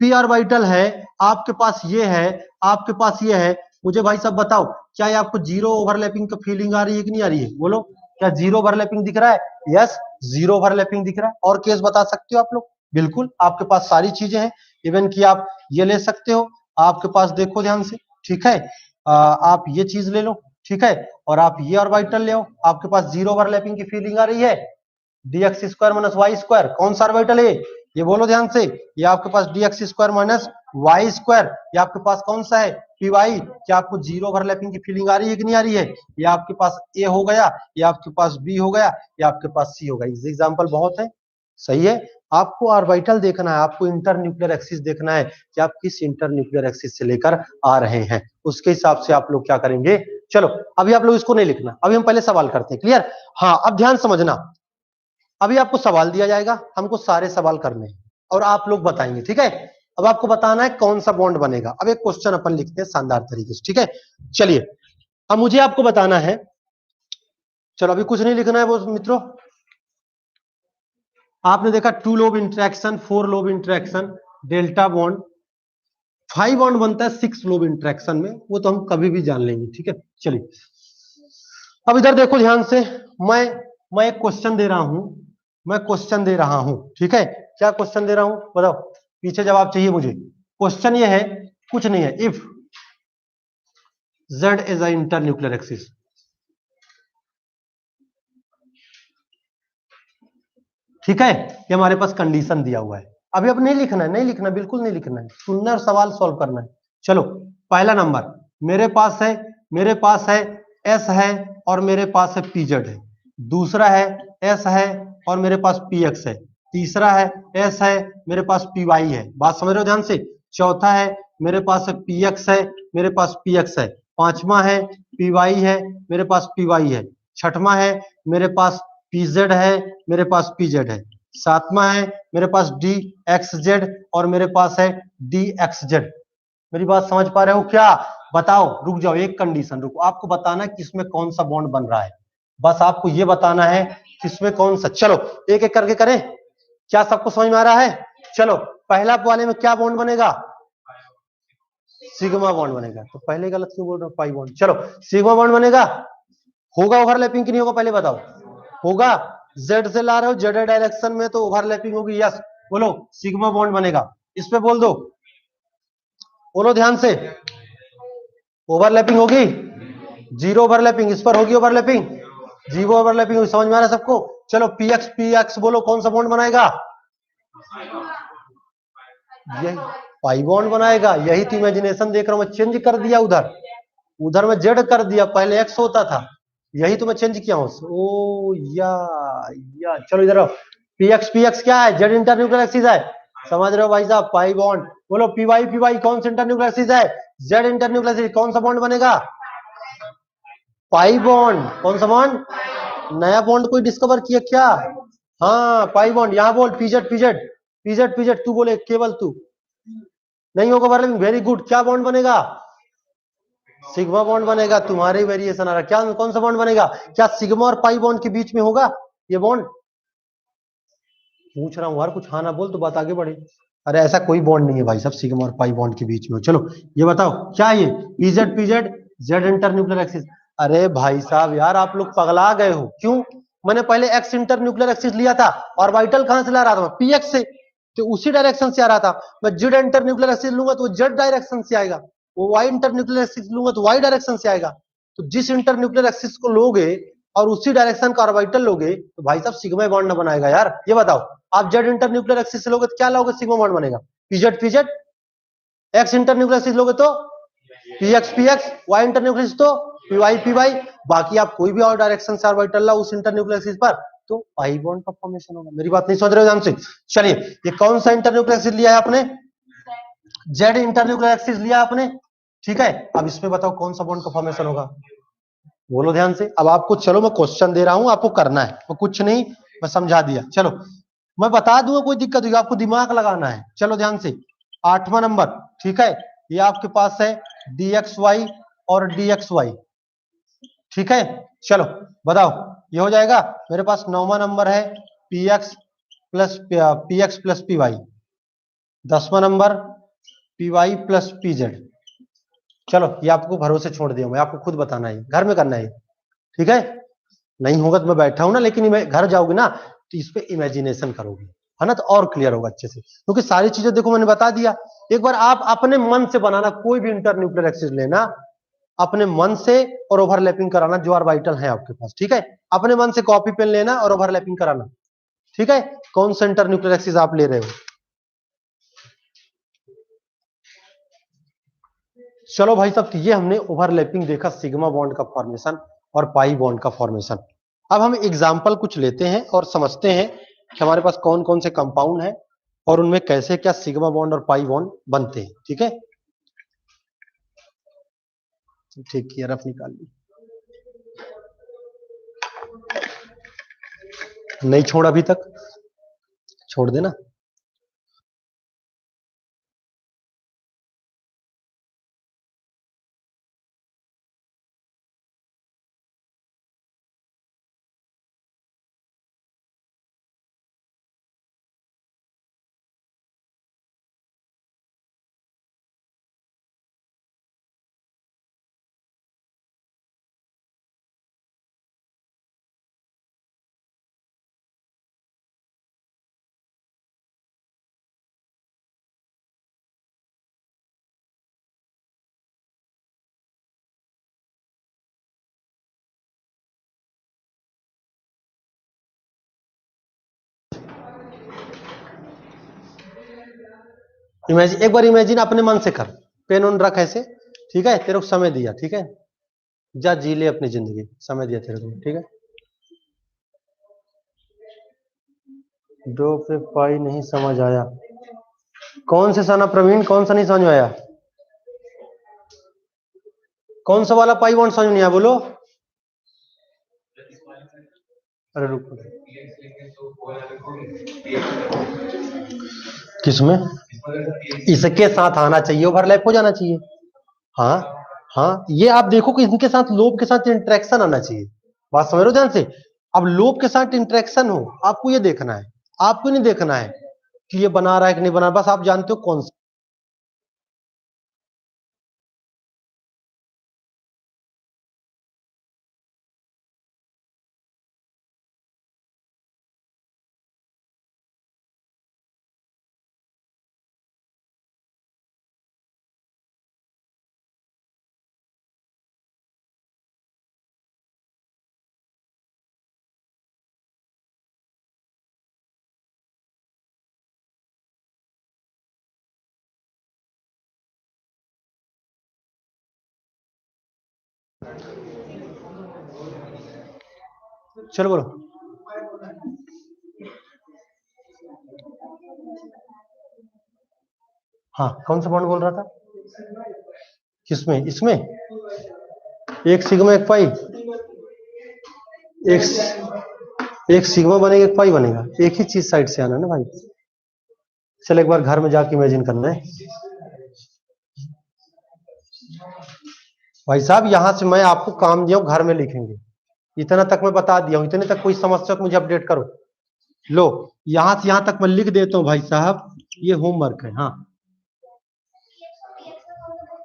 पी ऑर्बिटल है आपके पास, ये है आपके पास, ये है। मुझे भाई साहब बताओ, क्या ये आपको जीरो ओवरलैपिंग का फीलिंग आ रही है कि नहीं आ रही है? बोलो, क्या जीरो ओवरलैपिंग दिख रहा है? यस, जीरो ओवरलैपिंग दिख रहा है। और केस बता सकते हो आप लोग? बिल्कुल, आपके पास सारी चीजें हैं। इवन कि आप ये ले सकते हो, आपके पास देखो ध्यान से, ठीक है। आप ये चीज ले लो, ठीक है, और आप ये ऑर्बिटल ले आओ, आपके पास जीरो ओवरलैपिंग की फीलिंग आ रही है। D x square minus Y square, कौन सा ऑर्बिटल है ये? बोलो ध्यान से। ये आपके पास D x square minus Y square, ये आपके पास कौन सा है? P Y. क्या आपको जीरो ओवरलैपिंग की फीलिंग आ रही है कि नहीं आ रही है? ये आपके पास ए हो गया, ये आपके पास बी हो गया, ये आपके पास सी हो गया। इस एग्जाम्पल बहुत है, सही है। आपको ऑर्बिटल देखना है, आपको इंटरन्यूक्लियर एक्सिस देखना है कि आप किस इंटरन्यूक्लियर एक्सिस से लेकर आ रहे हैं, उसके हिसाब से आप लोग क्या करेंगे। चलो अभी आप लोग इसको नहीं लिखना, अभी हम पहले सवाल करते हैं। क्लियर? हाँ अब ध्यान समझना, अभी आपको सवाल दिया जाएगा, हमको सारे सवाल करने हैं और आप लोग बताएंगे, ठीक है। अब आपको बताना है कौन सा बॉन्ड बनेगा। अब एक क्वेश्चन अपन लिखते हैं शानदार तरीके से, ठीक है। चलिए अब मुझे आपको बताना है, चलो अभी कुछ नहीं लिखना है वो मित्रों। आपने देखा two lobe interaction, four lobe interaction, delta bond, 5 bond बनता है 6 लोब इंट्रैक्शन में, वो तो हम कभी भी जान लेंगे, ठीक है। चलिए अब इधर देखो ध्यान से, मैं एक क्वेश्चन दे रहा हूं, मैं क्वेश्चन दे रहा हूं, ठीक है। क्या क्वेश्चन दे रहा हूं बताओ, पीछे जवाब चाहिए मुझे। क्वेश्चन ये है, कुछ नहीं है, if Z is a internuclear axis. ठीक है, ये हमारे पास कंडीशन दिया हुआ है। अभी अब नहीं लिखना है, नहीं लिखना, बिल्कुल नहीं लिखना है, सुनना और सवाल सॉल्व करना है। चलो पहला नंबर मेरे पास है एस है और मेरे पास है पीजेड है। दूसरा है एस है और मेरे पास पी एक्स है। तीसरा है एस है, मेरे पास पी वाई है। बात समझ रहे हो ध्यान से। चौथा है मेरे पास है पी एक्स है, मेरे पास पी एक्स है। पांचवा है पी वाई है, मेरे पास पी वाई है। छठवां है मेरे पास पीजेड है, मेरे पास पीजेड है। सातवां है मेरे पास डी एक्स जेड और मेरे पास है डी एक्स जेड। मेरी बात समझ पा रहे हो क्या? बताओ, रुक जाओ, एक कंडीशन रुको, आपको बताना है किसमें कौन सा बॉन्ड बन रहा है। बस आपको ये बताना है किसमें कौन सा। चलो एक एक करके करें। क्या सबको समझ में आ रहा है? चलो पहला वाले में क्या बॉन्ड बनेगा? सिग्मा बॉन्ड बनेगा। तो पहले गलत क्यों बोल रहे हो? Pi bond. चलो सिग्मा बॉन्ड बनेगा। होगा ओवरलैपिंग कि नहीं होगा पहले बताओ। होगा। जेड से ला रहे हो, जेड डायरेक्शन में तो ओवरलैपिंग होगी। यस बोलो, सिग्मा बॉन्ड बनेगा। इस पे बोल दो, बोलो ध्यान से। ओवरलैपिंग होगी? Zero overlapping. इस पर होगी ओवरलैपिंग? जीरो ओवरलैपिंग होगी। समझ में आ रहा है सबको? चलो पी एक्स बोलो, कौन सा बॉन्ड बनाएगा? यही पाई बॉन्ड बनाएगा। यही तो इमेजिनेशन देख रहा हूं मैं, चेंज कर दिया उधर। उधर में जेड कर दिया, पहले एक्स होता था। यही तो मैं चेंज किया हूं। ओ या चलो इधर आओ। पी एक्स क्या है? जेड इंटरन्यूक्लियर एक्सिस है। समझ रहे हो भाई साहब? Pi bond. बोलो पी वाई कौन सा इंटरन्यूक्लियर एक्सिस है? Z internuclear axis. कौन सा बॉन्ड बनेगा? Pi bond. कौन सा बॉन्ड? नया बॉन्ड कोई डिस्कवर किया क्या? हाँ पाई बॉन्ड। यहां बोल पीजेड पीजेड पीजेड पीजेड। तू बोले केवल तू। नहीं होगा वर्लिंग, वेरी गुड। क्या बॉन्ड बनेगा? सिग्मा बॉन्ड बनेगा। तुम्हारे वेरिएशन आ रहा। क्या कौन सा बॉन्ड बनेगा? क्या सिग्मा और पाई बॉन्ड के बीच में होगा ये बॉन्ड? पूछ रहा हूं यार, कुछ हाँ ना बोल तो बात आगे बढ़े। अरे ऐसा कोई बॉन्ड नहीं है भाई साहब सिग्मा और पाई बॉन्ड के बीच में। चलो ये बताओ क्या ये पीजेड जेड इंटरन्यूक्लियर एक्सिस। अरे भाई साहब यार, आप लोग पगला गए हो। क्यों? मैंने पहले एक्स इंटरन्यूक्लियर एक्सिस लिया था, ऑर्बिटल कहां से ला रहा था? पी एक्स से। तो उसी डायरेक्शन से आ रहा था। मैं जेड इंटरन्यूक्लियर एक्सिस लूंगा तो वो जेड डायरेक्शन से आएगा। वो वाई इंटरन्यूक्लियर एक्सिस लूंगा तो वाई डायरेक्शन से आएगा। तो जिस इंटरन्यूक्लियर एक्सिस को लोगे और उसी डायरेक्शन का ऑर्बिटल लोगे तो भाई साहब सिग्मा बॉन्ड ना बनाएगा यार। ये बताओ, आप जेड इंटरन्यूक्लियर एक्सिस से लोगे तो क्या लोगे? सिग्मा बॉन्ड बनेगा। P z p z. X internuclear axis लोगे तो p x. Y internuclear axis तो पी वाई। बाकी आप कोई भी और डायरेक्शन से ऑर्बिटल ला उस इंटरन्यूक्लियर एक्सिस पर तो पाई बॉन्ड का फॉर्मेशन होगा। मेरी बात नहीं समझ रहे हो ध्यान से? चलिए ये कौन सा इंटरन्यूक्लियर एक्सिस लिया है आपने? जेड इंटरन्यूक्लियर एक्सिस लिया आपने। ठीक है, अब इसमें बताओ कौन सा बॉन्ड का फॉर्मेशन होगा? बोलो ध्यान से। अब आपको, चलो मैं क्वेश्चन दे रहा हूं, आपको करना है, वो कुछ नहीं, मैं समझा दिया। चलो मैं बता दूंगा, कोई दिक्कत होगी, आपको दिमाग लगाना है। चलो ध्यान से, आठवां नंबर। ठीक है, ये आपके पास है डी एक्स वाई और डी एक्स वाई। ठीक है, चलो बताओ, ये हो जाएगा। मेरे पास नौवां नंबर है P X plus P Y. 10वां नंबर P Y plus P Z. चलो ये आपको भरोसे छोड़ दिया, मैं आपको खुद बताना है, घर में करना है। ठीक है, नहीं होगा तो मैं बैठा हूं ना, लेकिन घर जाओगे ना तो इस पे इमेजिनेशन करोगे, है ना, तो और क्लियर होगा अच्छे से। क्योंकि सारी चीजें देखो मैंने बता दिया। एक बार आप अपने मन से बनाना, कोई भी इंटरन्यूक्लियर एक्सिस लेना अपने मन से और ओवरलैपिंग कराना जो ऑर्बिटल है आपके पास। ठीक है, अपने मन से कॉपी पेन लेना और ओवरलैपिंग कराना। ठीक है, कौन सा इंटरन्यूक्लियर एक्सिस आप ले रहे हो? चलो भाई साहब, ये हमने ओवरलैपिंग देखा, सिग्मा बॉन्ड का फॉर्मेशन और पाई बॉन्ड का फॉर्मेशन। अब हम एग्जाम्पल कुछ लेते हैं और समझते हैं कि हमारे पास कौन कौन से कंपाउंड हैं और उनमें कैसे क्या सिग्मा बॉन्ड और पाई बॉन्ड बनते हैं। ठीक है, ठीक है, रफ निकाल ली। नहीं छोड़ अभी तक, छोड़ देना। इमेजिन, एक बार इमेजिन अपने मन से कर, पेन ऑन रख ऐसे, ठीक है, तेरे को समय दिया, ठीक है, जा जी ले अपनी जिंदगी, समय दिया तेरे को, ठीक है। दो पे पाई नहीं समझ आया, कौन से सना प्रवीण, कौन सा नहीं समझ में आया, कौन सा वाला पाई बॉन्ड समझ में नहीं आया, बोलो। अरे रुको, किसमें, इसके साथ आना चाहिए, ओवरलैप हो जाना चाहिए। हाँ हाँ, ये आप देखो कि इनके साथ लोब के साथ इंटरेक्शन आना चाहिए, बात समझ रहे हो ध्यान से। अब लोब के साथ इंटरेक्शन हो, आपको ये देखना है, आपको नहीं देखना है कि ये बना रहा है कि नहीं बना रहा, बस आप जानते हो कौन सा। चलो बोलो। हाँ, कौन सा बॉन्ड बोल रहा था, किसमें, इसमें एक सिग्मा एक पाई, एक सिग्मा बनेगा एक पाई बनेगा, एक ही चीज साइड से आना ना भाई। चल एक बार घर में जाके इमेजिन करना है भाई साहब, यहां से मैं आपको काम दिया हूं, घर में लिखेंगे, इतना तक मैं बता दिया हूं, इतने तक कोई समस्या तो मुझे अपडेट करो। लो, यहां से यहां तक मैं लिख देता हूं भाई साहब, ये होमवर्क है। हाँ,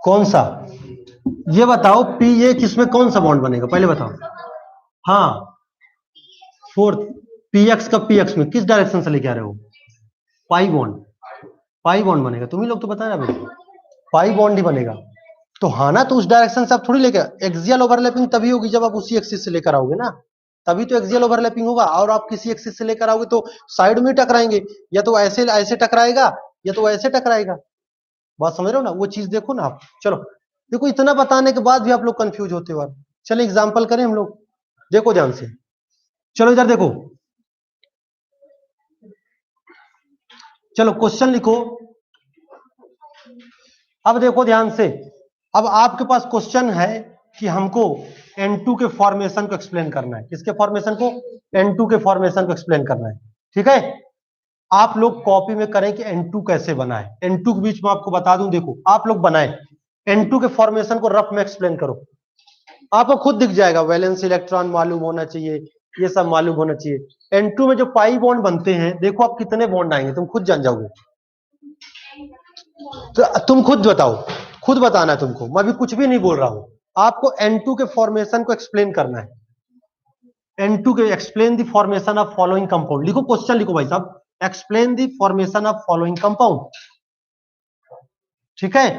कौन सा, ये बताओ पी ए किसमें कौन सा बॉन्ड बनेगा, पहले बताओ। हाँ, फोर्थ, पी एक्स का पी एक्स में किस डायरेक्शन से लेके आ रहे हो, पाई बॉन्ड, पाई बॉन्ड बनेगा, तुम ही लोग तो बता रहे हो, पाई बॉन्ड ही बनेगा। तो हाँ ना, तो उस डायरेक्शन से आप थोड़ी लेकर, एक्सियल ओवरलैपिंग तभी होगी जब आप उसी एक्सिस से लेकर आओगे ना, तभी तो एक्सियल ओवरलैपिंग होगा। और आप किसी एक्सिस से लेकर आओगे तो साइड में टकराएंगे, या तो ऐसे ऐसे टकराएगा, या तो ऐसे टकराएगा, बात समझ रहे हो ना, वो चीज देखो ना आप। चलो देखो, इतना बताने के बाद भी आप लोग कंफ्यूज होते हो। चलो एग्जाम्पल करें हम लोग, देखो ध्यान से, चलो इधर देखो, चलो क्वेश्चन लिखो, अब देखो ध्यान से। अब आपके पास क्वेश्चन है कि हमको N2 के फॉर्मेशन को एक्सप्लेन करना है, किसके फॉर्मेशन को, N2 के फॉर्मेशन को एक्सप्लेन करना है, ठीक है। आप लोग कॉपी में करें कि N2 कैसे बना है, N2 के बीच में आपको बता दूं, देखो आप लोग बनाए N2 के फॉर्मेशन को रफ में एक्सप्लेन करो, आपको खुद दिख जाएगा, वैलेंस इलेक्ट्रॉन मालूम होना चाहिए, ये सब मालूम होना चाहिए। N2 में जो पाई बॉन्ड बनते हैं, देखो आप कितने बॉन्ड आएंगे, तुम खुद जान जाओगे, तो तुम खुद बताओ, खुद बताना है तुमको, मैं भी कुछ भी नहीं बोल रहा हूं, आपको N2 के फॉर्मेशन को एक्सप्लेन करना है। N2 के explain the formation of following compound, लिखो क्वेश्चन लिखो भाई साहब, explain the formation of following compound, ठीक है।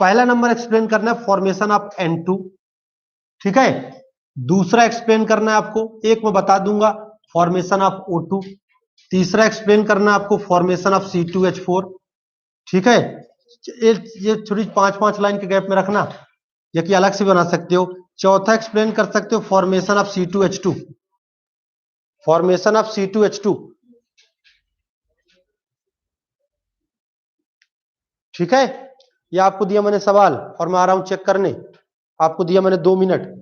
पहला नंबर एक्सप्लेन करना है फॉर्मेशन ऑफ N2, ठीक है। दूसरा एक्सप्लेन करना है आपको, एक मैं बता दूंगा, फॉर्मेशन ऑफ O2। तीसरा एक्सप्लेन करना है आपको फॉर्मेशन ऑफ C2H4, ठीक है। ये थोड़ी 5-5 लाइन के गैप में रखना, या कि अलग से बना सकते हो। चौथा एक्सप्लेन कर सकते हो formation of C2H2, formation of C2H2, ठीक है। ये आपको दिया मैंने सवाल, और मैं आ रहा हूं चेक करने, आपको दिया मैंने 2 मिनट।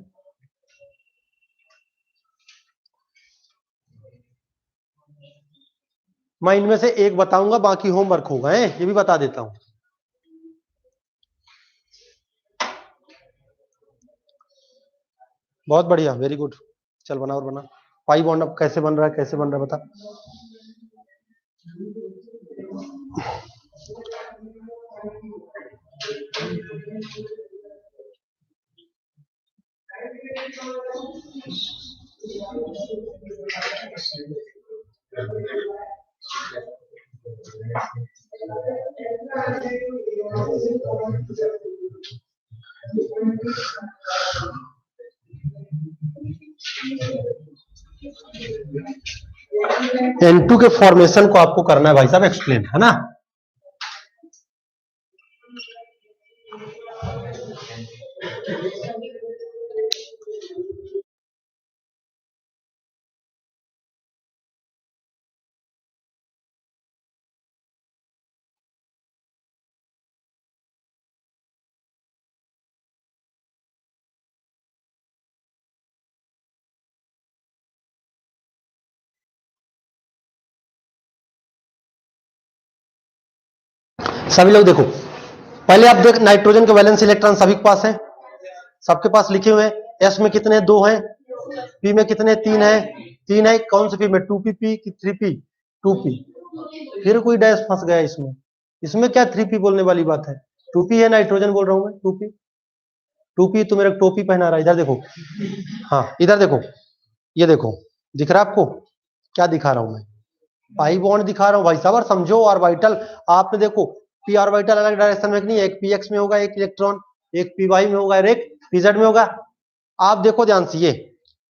मैं इनमें से एक बताऊंगा, बाकी होमवर्क होगा, ये भी बता देता हूं। बहुत बढ़िया, वेरी गुड, चल बना और बना। पाई बॉन्ड अब कैसे बन रहा है, कैसे बन रहा है बता। N2 के फॉर्मेशन को आपको करना है भाई साहब एक्सप्लेन, है ना। सभी लोग देखो, पहले आप देख, नाइट्रोजन के वैलेंस इलेक्ट्रॉन सभी के पास है, सबके पास लिखे हुए हैं। एस में कितने, 2 हैं। पी में कितने, 3 है। 3 है, कौन से पी में, 2p कि 3p, 2p। फिर कोई डैश फंस गया इसमें, इसमें क्या 3p बोलने वाली बात है, 2p है, नाइट्रोजन बोल रहा हूं मैं, 2p। 2p तो मेरा टोपी पहना रहा है, इधर देखो, हाँ इधर देखो, ये देखो, दिख रहा है आपको, क्या दिखा रहा हूं मैं, पाई बॉन्ड दिखा रहा हूं भाई साहब। और समझो ऑर्बिटल, आपने देखो पी ऑर्बिटल अलग डायरेक्शन में नहीं है, एक px में होगा एक इलेक्ट्रॉन, एक py में होगा और एक pz में होगा। आप देखो ध्यान से, ये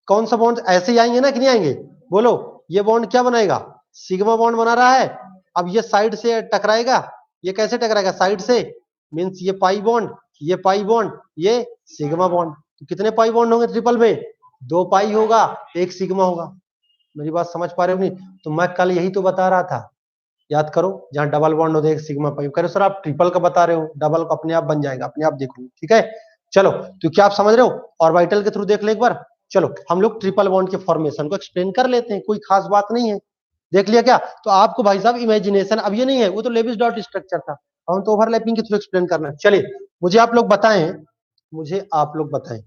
कौन सा बॉन्ड ऐसे ही आएंगे ना कि नहीं आएंगे, बोलो। ये बॉन्ड क्या बनाएगा, सिग्मा बॉन्ड बना रहा है। अब ये साइड से टकराएगा, ये कैसे टकराएगा, साइड से, मीन्स ये पाई बॉन्ड, ये पाई बॉन्ड, ये सिग्मा बॉन्ड। तो कितने पाई बॉन्ड होंगे ट्रिपल में, 2 पाई होगा, एक सिग्मा होगा। मेरी बात समझ पा रहे हो नहीं? तो मैं कल यही तो बता रहा था, याद करो, जहां डबल बॉन्ड होता है एक सिग्मा पाई, कह रहे सर आप ट्रिपल का बता रहे हो, डबल का अपने आप बन जाएगा, अपने आप देखो, ठीक है। चलो, तो क्या आप समझ रहे हो, ऑर्बिटल के थ्रू देख ले एक बार। चलो हम लोग ट्रिपल बॉन्ड के फॉर्मेशन को एक्सप्लेन कर लेते हैं, कोई खास बात नहीं है। देख लिया क्या, तो आपको भाई साहब इमेजिनेशन अब ये नहीं है, वो तो लेविस डॉट स्ट्रक्चर था, हम तो ओवरलैपिंग के थ्रू एक्सप्लेन करना है। चलिए, मुझे आप लोग बताएं, मुझे आप लोग बताएं,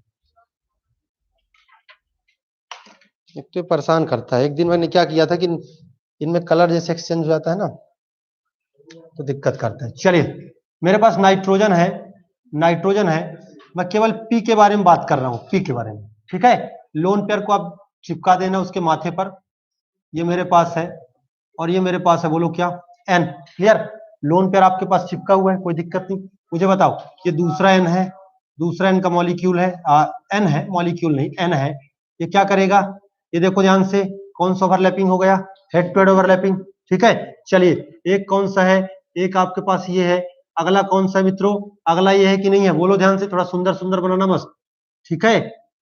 एक तो परेशान करता है। एक दिन मैंने क्या किया था कि इनमें कलर जैसे एक्सचेंज हो जाता है ना, तो दिक्कत करता है। चलिए, मेरे पास नाइट्रोजन है, नाइट्रोजन है, मैं केवल पी के बारे में बात कर रहा हूं, पी के बारे में, ठीक है। लोन पेयर को आप चिपका देना उसके माथे पर, ये मेरे पास है और ये मेरे पास है, बोलो क्या, एन। क्लियर, लोन पेयर आपके पास चिपका हुआ है, कोई दिक्कत नहीं। मुझे बताओ, ये दूसरा एन है, दूसरा एन का मॉलिक्यूल है, एन है, मॉलिक्यूल नहीं एन है। ये क्या करेगा, ये देखो ध्यान से, कौन सा ओवरलैपिंग हो गया, हेड टू हेड ओवरलैपिंग, ठीक है। चलिए, एक कौन सा है, एक आपके पास ये है, अगला कौन सा है मित्रों, अगला ये है कि नहीं है, बोलो ध्यान से, थोड़ा सुंदर सुंदर बनाना मस्त, ठीक है।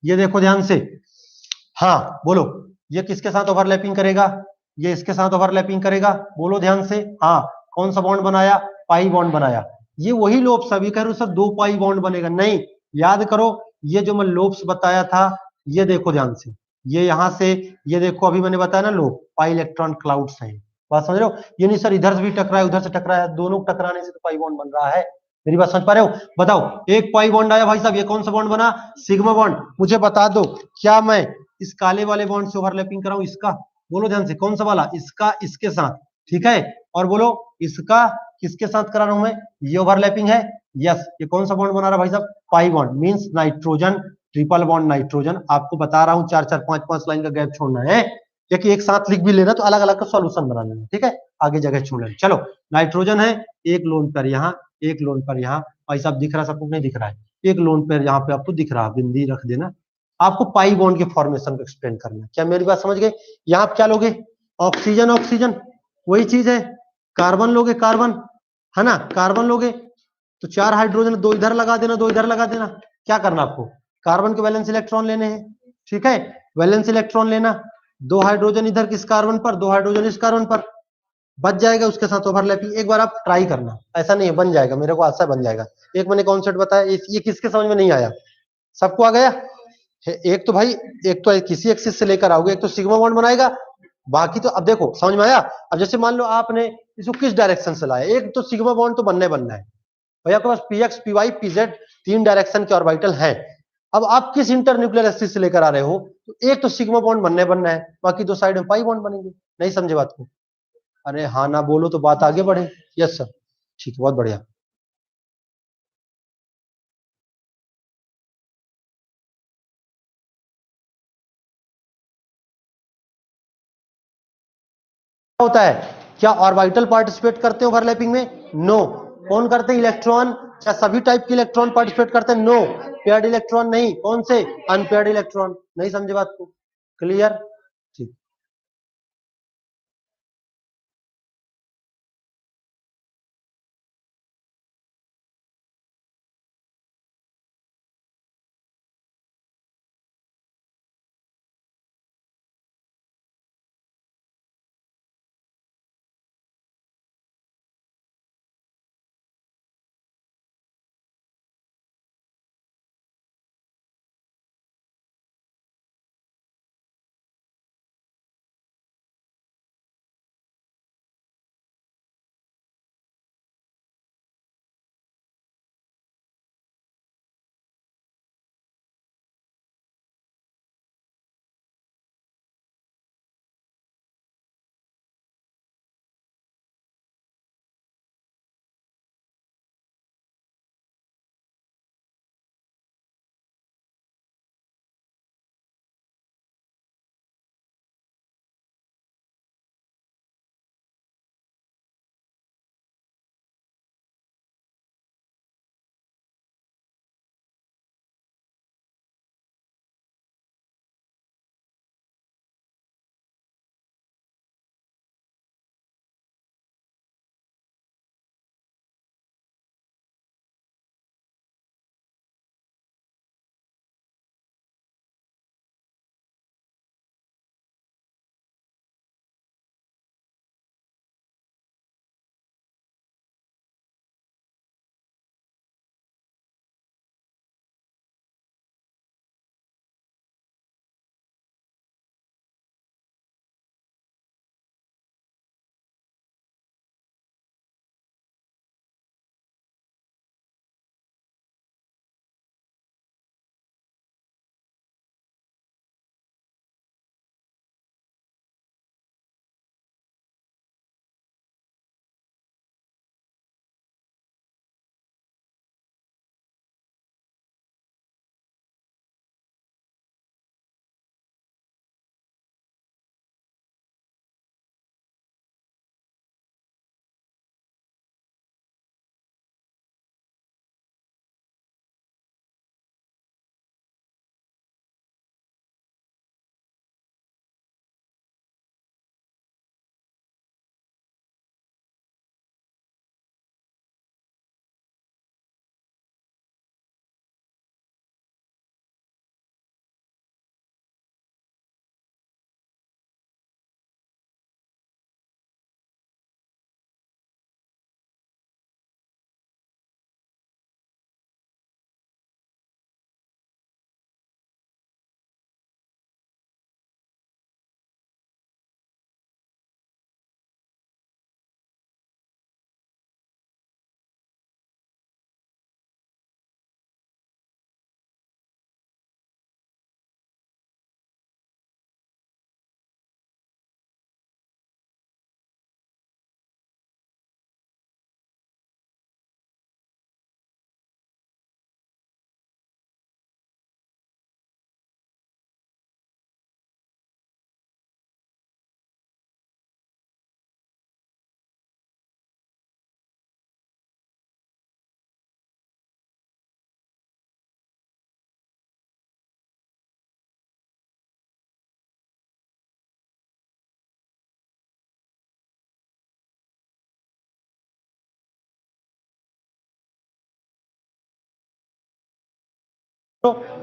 ये देखो ध्यान से, हाँ बोलो, ये किसके साथ ओवरलैपिंग करेगा, ये इसके साथ ओवरलैपिंग करेगा, बोलो ध्यान से। हाँ, कौन सा बॉन्ड बनाया, पाई बॉन्ड बनाया। ये वही लोब्स, अभी कह रहे हो सर 2 पाई बॉन्ड बनेगा, नहीं, याद करो, ये जो मैं लोब्स बताया था, ये देखो ध्यान से, ये यहां से, ये देखो अभी मैंने बताया ना लोब, पाई इलेक्ट्रॉन क्लाउड्स है, बात समझ रहे हो। ये नहीं सर इधर से भी टकराया उधर से टकराया, दोनों टकराने से तो पाई बॉन्ड बन रहा है। मेरी बात समझ पा रहे हो, बताओ, एक पाई बॉन्ड आया भाई साहब, ये कौन सा बॉन्ड बना, सिग्मा बॉन्ड। मुझे बता दो, क्या मैं इस काले वाले बॉन्ड से ओवरलैपिंग कराऊं, इसका, बोलो ध्यान से, कौन सा वाला, इसका इसके साथ, ठीक है। और बोलो, इसका किसके साथ करा रहा हूं मैं, ये ओवरलैपिंग है, यस। ये कौन सा बॉन्ड बना रहा है भाई साहब, pi bond, means nitrogen, triple bond nitrogen. आपको बता रहा हूं, 4 4 5 5 लाइन का गैप छोड़ना है, क्योंकि एक साथ लिख भी लेना तो अलग अलग का सॉल्यूशन बना लेना, ठीक है, आगे जगह छोड़ लेना। चलो, नाइट्रोजन है, एक लोन पर यहाँ, एक लोन पर यहाँ, भाई साहब दिख रहा है सबको, नहीं दिख रहा है, एक लोन पर यहाँ पे आपको दिख रहा है, बिंदी रख देना। आपको पाई बॉन्ड के फॉर्मेशन को एक्सप्लेन करना है, क्या मेरी बात समझ गए। यहाँ आप क्या लोगे, ऑक्सीजन, ऑक्सीजन वही चीज है, कार्बन लोगे, कार्बन है ना, कार्बन लोगे, तो 4 हाइड्रोजन, 2 इधर लगा देना, 2 इधर लगा देना। क्या करना आपको, कार्बन के वैलेंस इलेक्ट्रॉन लेने हैं, ठीक है, वैलेंस इलेक्ट्रॉन लेना, 2 हाइड्रोजन इधर किस कार्बन पर, 2 हाइड्रोजन इस कार्बन पर, बच जाएगा, उसके साथ ओवरलैपिंग। एक बार आप ट्राई करना, ऐसा नहीं है, बन जाएगा, मेरे को आशा बन जाएगा। एक मैंने कॉन्सेप्ट बताया, ये किसके समझ में नहीं आया, सबको आ गया। एक तो भाई, एक तो किसी एक्सिस से लेकर आओगे, एक तो सिग्मा बॉन्ड बनाएगा, बाकी तो अब देखो समझ में आया। अब जैसे मान लो आपने इसको किस डायरेक्शन से लाया, एक तो सिग्मा बॉन्ड तो बनना है भैया, आपके पास पीएक्स पीवाई पीजेड 3 डायरेक्शन के ऑर्बिटल हैं। अब आप किस इंटरन्यूक्लियर एक्सिस से लेकर आ रहे हो, तो एक तो सिग्मा बॉन्ड बनना है, बाकी 2 साइड में पाई बॉन्ड बनेंगे। नहीं समझे बात को, अरे हाँ ना बोलो तो बात आगे बढ़े। यस सर, ठीक है, बहुत बढ़िया। होता है, क्या ऑर्बिटल पार्टिसिपेट करते हैं ओवरलैपिंग में, नो। कौन करते हैं, इलेक्ट्रॉन, क्या सभी टाइप के इलेक्ट्रॉन पार्टिसिपेट करते हैं, नो। पेयर्ड इलेक्ट्रॉन नहीं, कौन से, अनपेयर्ड इलेक्ट्रॉन। नहीं समझे बात को, क्लियर, ठीक।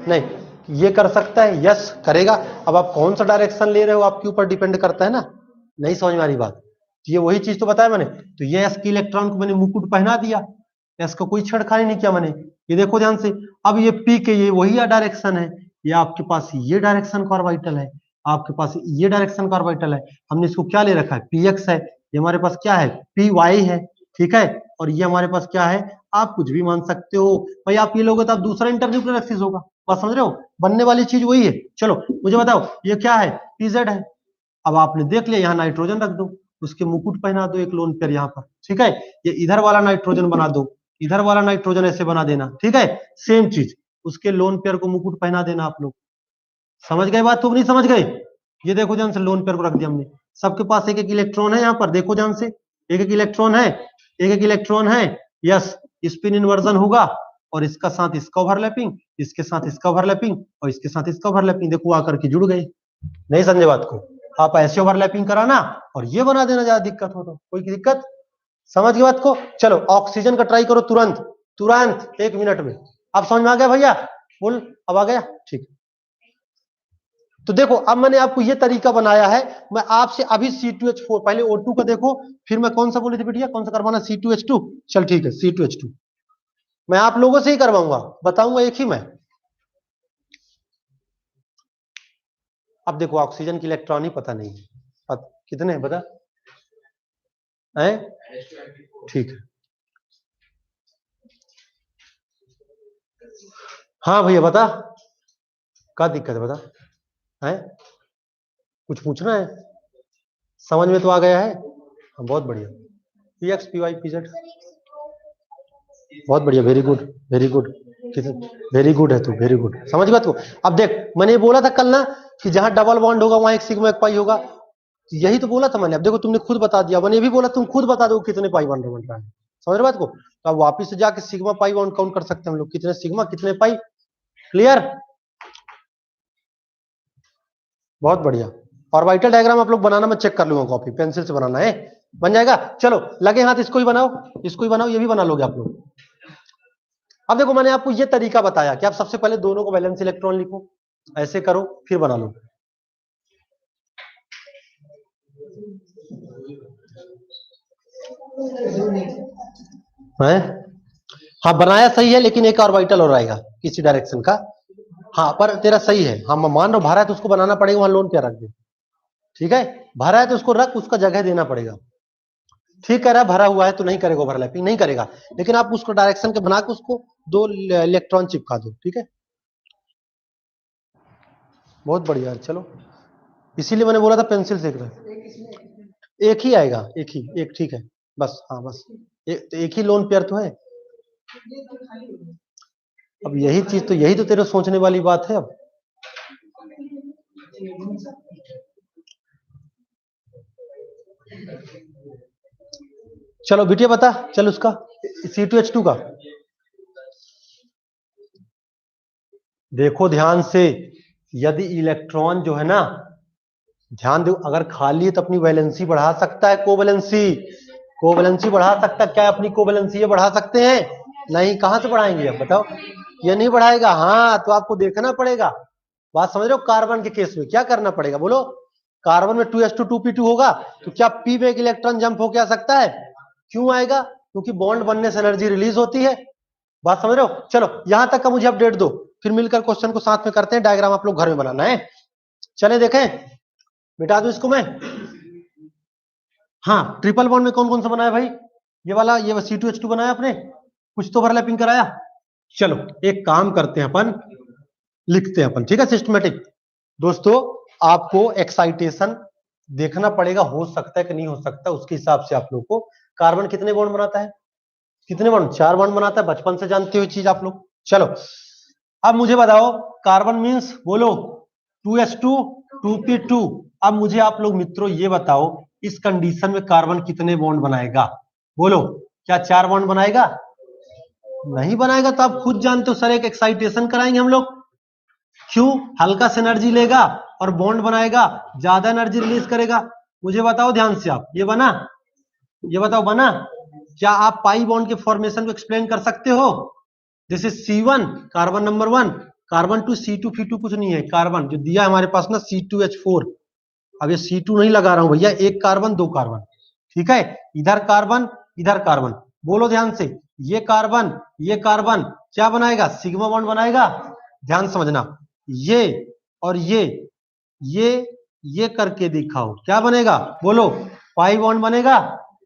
नहीं, ये कर सकता है, यस करेगा। अब आप कौन सा डायरेक्शन ले रहे हो आपके ऊपर डिपेंड करता है ना। नहीं समझ में आ रही बात? ये वही चीज तो बताया मैंने। तो ये एस के इलेक्ट्रॉन को मैंने मुकुट पहना दिया, एस का कोई छेड़खानी नहीं किया मैंने। ये देखो ध्यान से, अब ये पी के ये वही डायरेक्शन है, ये आपके पास ये डायरेक्शन का ऑर्बिटल है, आपके पास ये डायरेक्शन का ऑर्बिटल है। हमने इसको क्या ले रखा है, पी एक्स है, ये हमारे पास क्या है, पी वाई है, ठीक है। और ये हमारे पास क्या है, आप कुछ भी मान सकते हो भाई। आप ये लोगे तो आप दूसरा इंटरन्यूक्लियर एक्सिस होगा, बात समझ रहे हो? बनने वाली चीज वही है। चलो मुझे बताओ ये क्या है, पीजेड है। अब आपने देख लिया, यहाँ नाइट्रोजन रख दो, उसके मुकुट पहना दो एक लोन पेयर यहाँ पर, ठीक है। ये इधर वाला नाइट्रोजन बना दो, इधर वाला नाइट्रोजन ऐसे बना देना, ठीक है। सेम चीज उसके लोन पेयर को मुकुट पहना देना। आप लोग समझ गए बात तो नहीं समझ गए? ये देखो ध्यान से, लोन पेयर को रख दिया हमने, सबके पास एक एक इलेक्ट्रॉन है यहाँ पर, देखो ध्यान से, एक एक इलेक्ट्रॉन है, एक एक इलेक्ट्रॉन है। यस, स्पिन इन्वर्जन होगा और इसका साथ इसका ओवरलैपिंग, इसके साथ इसका ओवरलैपिंग और इसके साथ इसका ओवरलैपिंग, देखो आकर के जुड़ गए। नहीं समझे बात को? आप ऐसे ओवरलैपिंग कराना और ये बना देना, ज्यादा दिक्कत हो तो कोई दिक्कत? समझ गए बात को? चलो ऑक्सीजन का ट्राई करो तुरंत, तुरंत 1 मिनट में। आप समझ में आ गया भैया? बोल, अब आ गया, ठीक। तो देखो अब मैंने आपको ये तरीका बनाया है। मैं आपसे अभी C2H4, पहले O2 का देखो, फिर मैं कौन सा बोली थी बेटिया, कौन सा करवाना, C2H2। चल ठीक है, C2H2 मैं आप लोगों से ही करवाऊंगा, बताऊंगा एक ही मैं। अब देखो ऑक्सीजन की इलेक्ट्रॉन ही पता नहीं है, कितने बता है? ठीक है, हाँ भैया बता, क्या दिक्कत है बता, है कुछ पूछना है? समझ में तो आ गया है? हाँ बहुत बढ़िया, p x p y p z, बहुत बढ़िया, very good, very good, very good है तू, वेरी गुड, समझ गया तू? अब देख मैंने बोला था कल ना कि जहां डबल बॉन्ड होगा वहां एक सिग्मा एक पाई होगा, यही तो बोला था मैंने। अब देखो तुमने खुद बता दिया, मैंने भी बोला तुम खुद बता दो कितने पाई बॉन्ड बन रहा है, समझ रहे बात को? तो अब वापिस से जाके सिग्मा पाई बॉन्ड काउंट कर सकते हैं हम लोग, कितने सिग्मा कितने पाई, क्लियर? बहुत बढ़िया। ऑर्बिटल डायग्राम आप लोग बनाना, मैं चेक कर लूंगा, कॉपी पेंसिल से बनाना है, बन जाएगा। चलो लगे हाथ, इसको ही बनाओ, इसको ही बनाओ, ये भी बना लोगे आप लोग। अब देखो मैंने आपको ये तरीका बताया कि आप सबसे पहले दोनों को वैलेंस इलेक्ट्रॉन लिखो, ऐसे करो फिर बना लो। है हाँ बनाया सही है, लेकिन एक ऑर्बिटल और आएगा किसी डायरेक्शन का। हाँ पर तेरा सही है, हाँ मैं मान रहा हूं, भरा है तो उसको बनाना पड़ेगा, वहां लोन पे रख दे, ठीक है। भरा है तो उसको रख, उसका जगह देना पड़ेगा, ठीक है। भरा हुआ है तो नहीं करेगा, ओवरलैपिंग नहीं करेगा, लेकिन आप उसको डायरेक्शन के बना के उसको 2 इलेक्ट्रॉन चिपका दो, ठीक है। बहुत बढ़िया, चलो इसीलिए मैंने बोला था पेंसिल से एक ही आएगा, एक ही, एक ठीक है बस, हाँ बस एक ही लोन पेयर तो है। अब यही चीज तो, यही तो तेरे सोचने वाली बात है। अब चलो बिटिया बता, चल उसका C2H2 का देखो ध्यान से। यदि इलेक्ट्रॉन जो है ना, ध्यान दो, अगर खाली है तो अपनी वैलेंसी बढ़ा सकता है, कोवैलेंसी, कोवैलेंसी बढ़ा सकता है क्या? अपनी कोवैलेंसी ये बढ़ा सकते हैं? नहीं, कहां से बढ़ाएंगे अब बताओ? ये नहीं बढ़ाएगा। हाँ तो आपको देखना पड़ेगा, बात समझ रहे हो? कार्बन के केस में क्या करना पड़ेगा बोलो? कार्बन में 2s2 2p2 होगा, तो क्या p में एक इलेक्ट्रॉन जंप होके आ सकता है? क्यों आएगा? क्योंकि बॉन्ड बनने से एनर्जी रिलीज होती है, बात समझ रहे हो? चलो यहां तक का मुझे अपडेट दो, फिर मिलकर क्वेश्चन को साथ में करते हैं। डायग्राम आप लोग घर में बनाना है, चले देखें, मिटा दो इसको मैं। हाँ ट्रिपल बॉन्ड में कौन कौन सा बनाया भाई? ये वाला, ये C2H2 बनाया आपने, कुछ तो ओवरलैपिंग कराया। चलो एक काम करते हैं अपन, लिखते हैं अपन, ठीक है, सिस्टमेटिक। दोस्तों आपको एक्साइटेशन देखना पड़ेगा, हो सकता है कि नहीं हो सकता, उसके हिसाब से आप लोग को। कार्बन कितने बॉन्ड बनाता है? कितने बॉन्ड? 4 बॉन्ड बनाता है, बचपन से जानते हुए चीज आप लोग। चलो अब मुझे बताओ, कार्बन मींस बोलो 2s2 2p2। अब मुझे आप लोग मित्रों ये बताओ, इस कंडीशन में कार्बन कितने बॉन्ड बनाएगा? बोलो, क्या 4 बॉन्ड बनाएगा? नहीं बनाएगा। तो आप खुद जानते हो सर, एक एक्साइटेशन कराएंगे हम लोग, क्यों? हल्का से एनर्जी लेगा और बॉन्ड बनाएगा, ज्यादा एनर्जी रिलीज करेगा। मुझे बताओ ध्यान से आप, ये बना, ये बताओ बना? क्या आप पाई बॉन्ड के फॉर्मेशन को एक्सप्लेन कर सकते हो? This is C1 carbon number 1, carbon two C2F2 कुछ नहीं है, कार्बन जो दिया हमारे पास ना C2H4। अब ये C2 नहीं लगा रहा हूं भैया, एक कार्बन दो कार्बन, ठीक है, इधर कार्बन इधर कार्बन, बोलो ध्यान से, ये कार्बन क्या बनाएगा, सिग्मा बॉन्ड बनाएगा। ध्यान समझना, ये और ये करके दिखाओ क्या बनेगा, बोलो, पाई बॉन्ड बनेगा,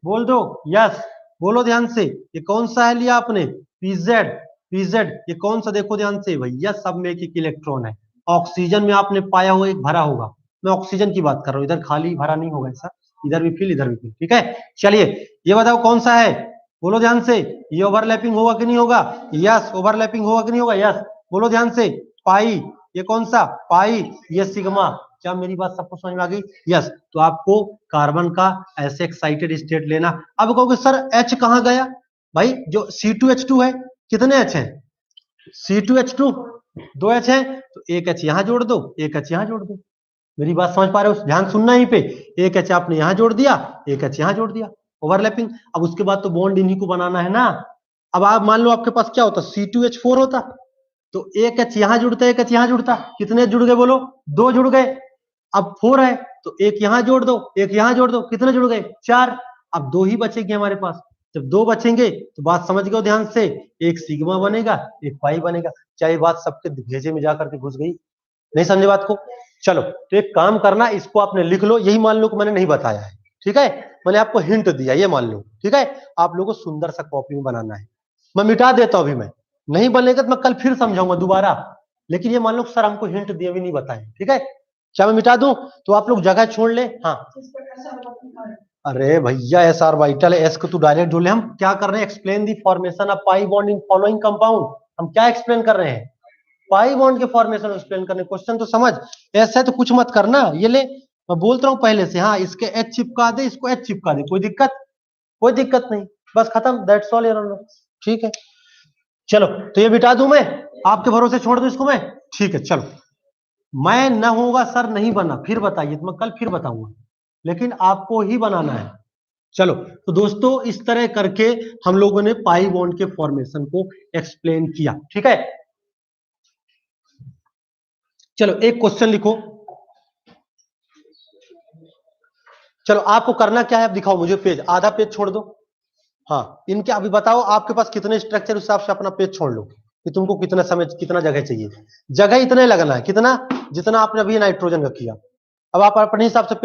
बोल दो यस। बोलो ध्यान से, ये कौन सा है लिया आपने, पीजेड, ये कौन सा, देखो ध्यान से भैया, सब में एक इलेक्ट्रॉन है। ऑक्सीजन में आपने पाया हुआ एक भरा होगा, मैं ऑक्सीजन की बात कर रहा हूं, इधर खाली भरा नहीं होगा ऐसा, इधर भी फिल इधर भी फिल, ठीक है। चलिए ये बताओ कौन सा है, बोलो ध्यान से, ये ओवरलैपिंग होगा कि नहीं होगा, यस, ओवरलैपिंग होगा कि नहीं होगा, यस, बोलो ध्यान से, पाई, ये कौन सा, पाई, ये सिग्मा। क्या मेरी बात सबको समझ में आ गई, यस। तो आपको कार्बन का ऐसे एक्साइटेड स्टेट लेना। अब कहोगे सर H कहां गया, भाई जो C2H2 है, कितने H हैं, C2H2 दो H है, तो एक H यहां जोड़ दो, एक H यहां जोड़ दो। मेरी बात समझ पा रहे हो, ध्यान सुनना ही पे, एक H आपने यहां जोड़ दिया, एक H यहां जोड़ दिया, ओवरलैपिंग। अब उसके बाद तो बॉन्ड इन्हीं को बनाना है ना। अब आप मान लो आपके पास क्या होता, C2H4 होता, तो एक H यहां जुड़ता, एक H यहां जुड़ता, कितने जुड़ गए बोलो, दो जुड़ गए। अब 4 है तो एक यहां जोड़ दो, एक यहां जोड़ दो, कितने जुड़ गए, 4। अब दो ही बचेंगे हमारे पास, जब दो बचेंगे तो बात समझ गए ध्यान से, एक सिग्मा बनेगा, एक पाई बनेगा। चाहे बात सबके भेजे में जाकर के घुस गई, नहीं समझे बात को। चलो तो एक काम करना, इसको आपने लिख लो, यही मान लो कि मैंने नहीं बताया है, ठीक है, मैंने आपको हिंट दिया, ये मान लो, ठीक है। आप लोगों को सुंदर सा कॉपी में बनाना है, मैं मिटा देता हूं अभी, मैं नहीं बनेगा तो मैं कल फिर समझाऊंगा दोबारा, लेकिन ये मान लो सर हमको हिंट दिए भी नहीं बताए, ठीक है। क्या मैं मिटा दूं, तो आप लोग जगह छोड़ ले, हाँ। अरे भैया एस आर वाइटल एस को तू डायरेक्ट जोड़ ले, हम क्या कर रहे हैं, explain the formation of pi bond in following compound. हम क्या एक्सप्लेन कर रहे हैं, पाई बॉन्ड के फॉर्मेशन एक्सप्लेन करने, क्वेश्चन तो समझ, ऐसा है तो कुछ मत करना, ये ले मैं बोलता हूं पहले से, हाँ इसके H चिपका दे, इसको H चिपका दे, कोई दिक्कत, कोई दिक्कत नहीं, बस खत्म, दैट्स ऑल यार, ठीक है। चलो तो ये बिटा दूं मैं, आपके भरोसे छोड़ दूं इसको मैं, ठीक है। चलो मैं न होगा सर नहीं बना, फिर बताइए, तो मैं कल फिर बताऊंगा, लेकिन आपको ही बनाना है। चलो तो दोस्तों इस तरह करके हम लोगों ने पाई बॉन्ड के फॉर्मेशन को एक्सप्लेन किया, ठीक है। चलो एक क्वेश्चन लिखो, चलो आपको करना क्या है, आप दिखाओ मुझे पेज, आधा पेज छोड़ दो, हाँ इनके अभी बताओ आपके पास कितने स्ट्रक्चर, उस हिसाब से अपना पेज छोड़ लो कि तुमको कितना समय कितना जगह चाहिए, जगह इतने लगना है, कितना जितना आपने अभी नाइट्रोजन का किया। अब आप अपने हिसाब से पेज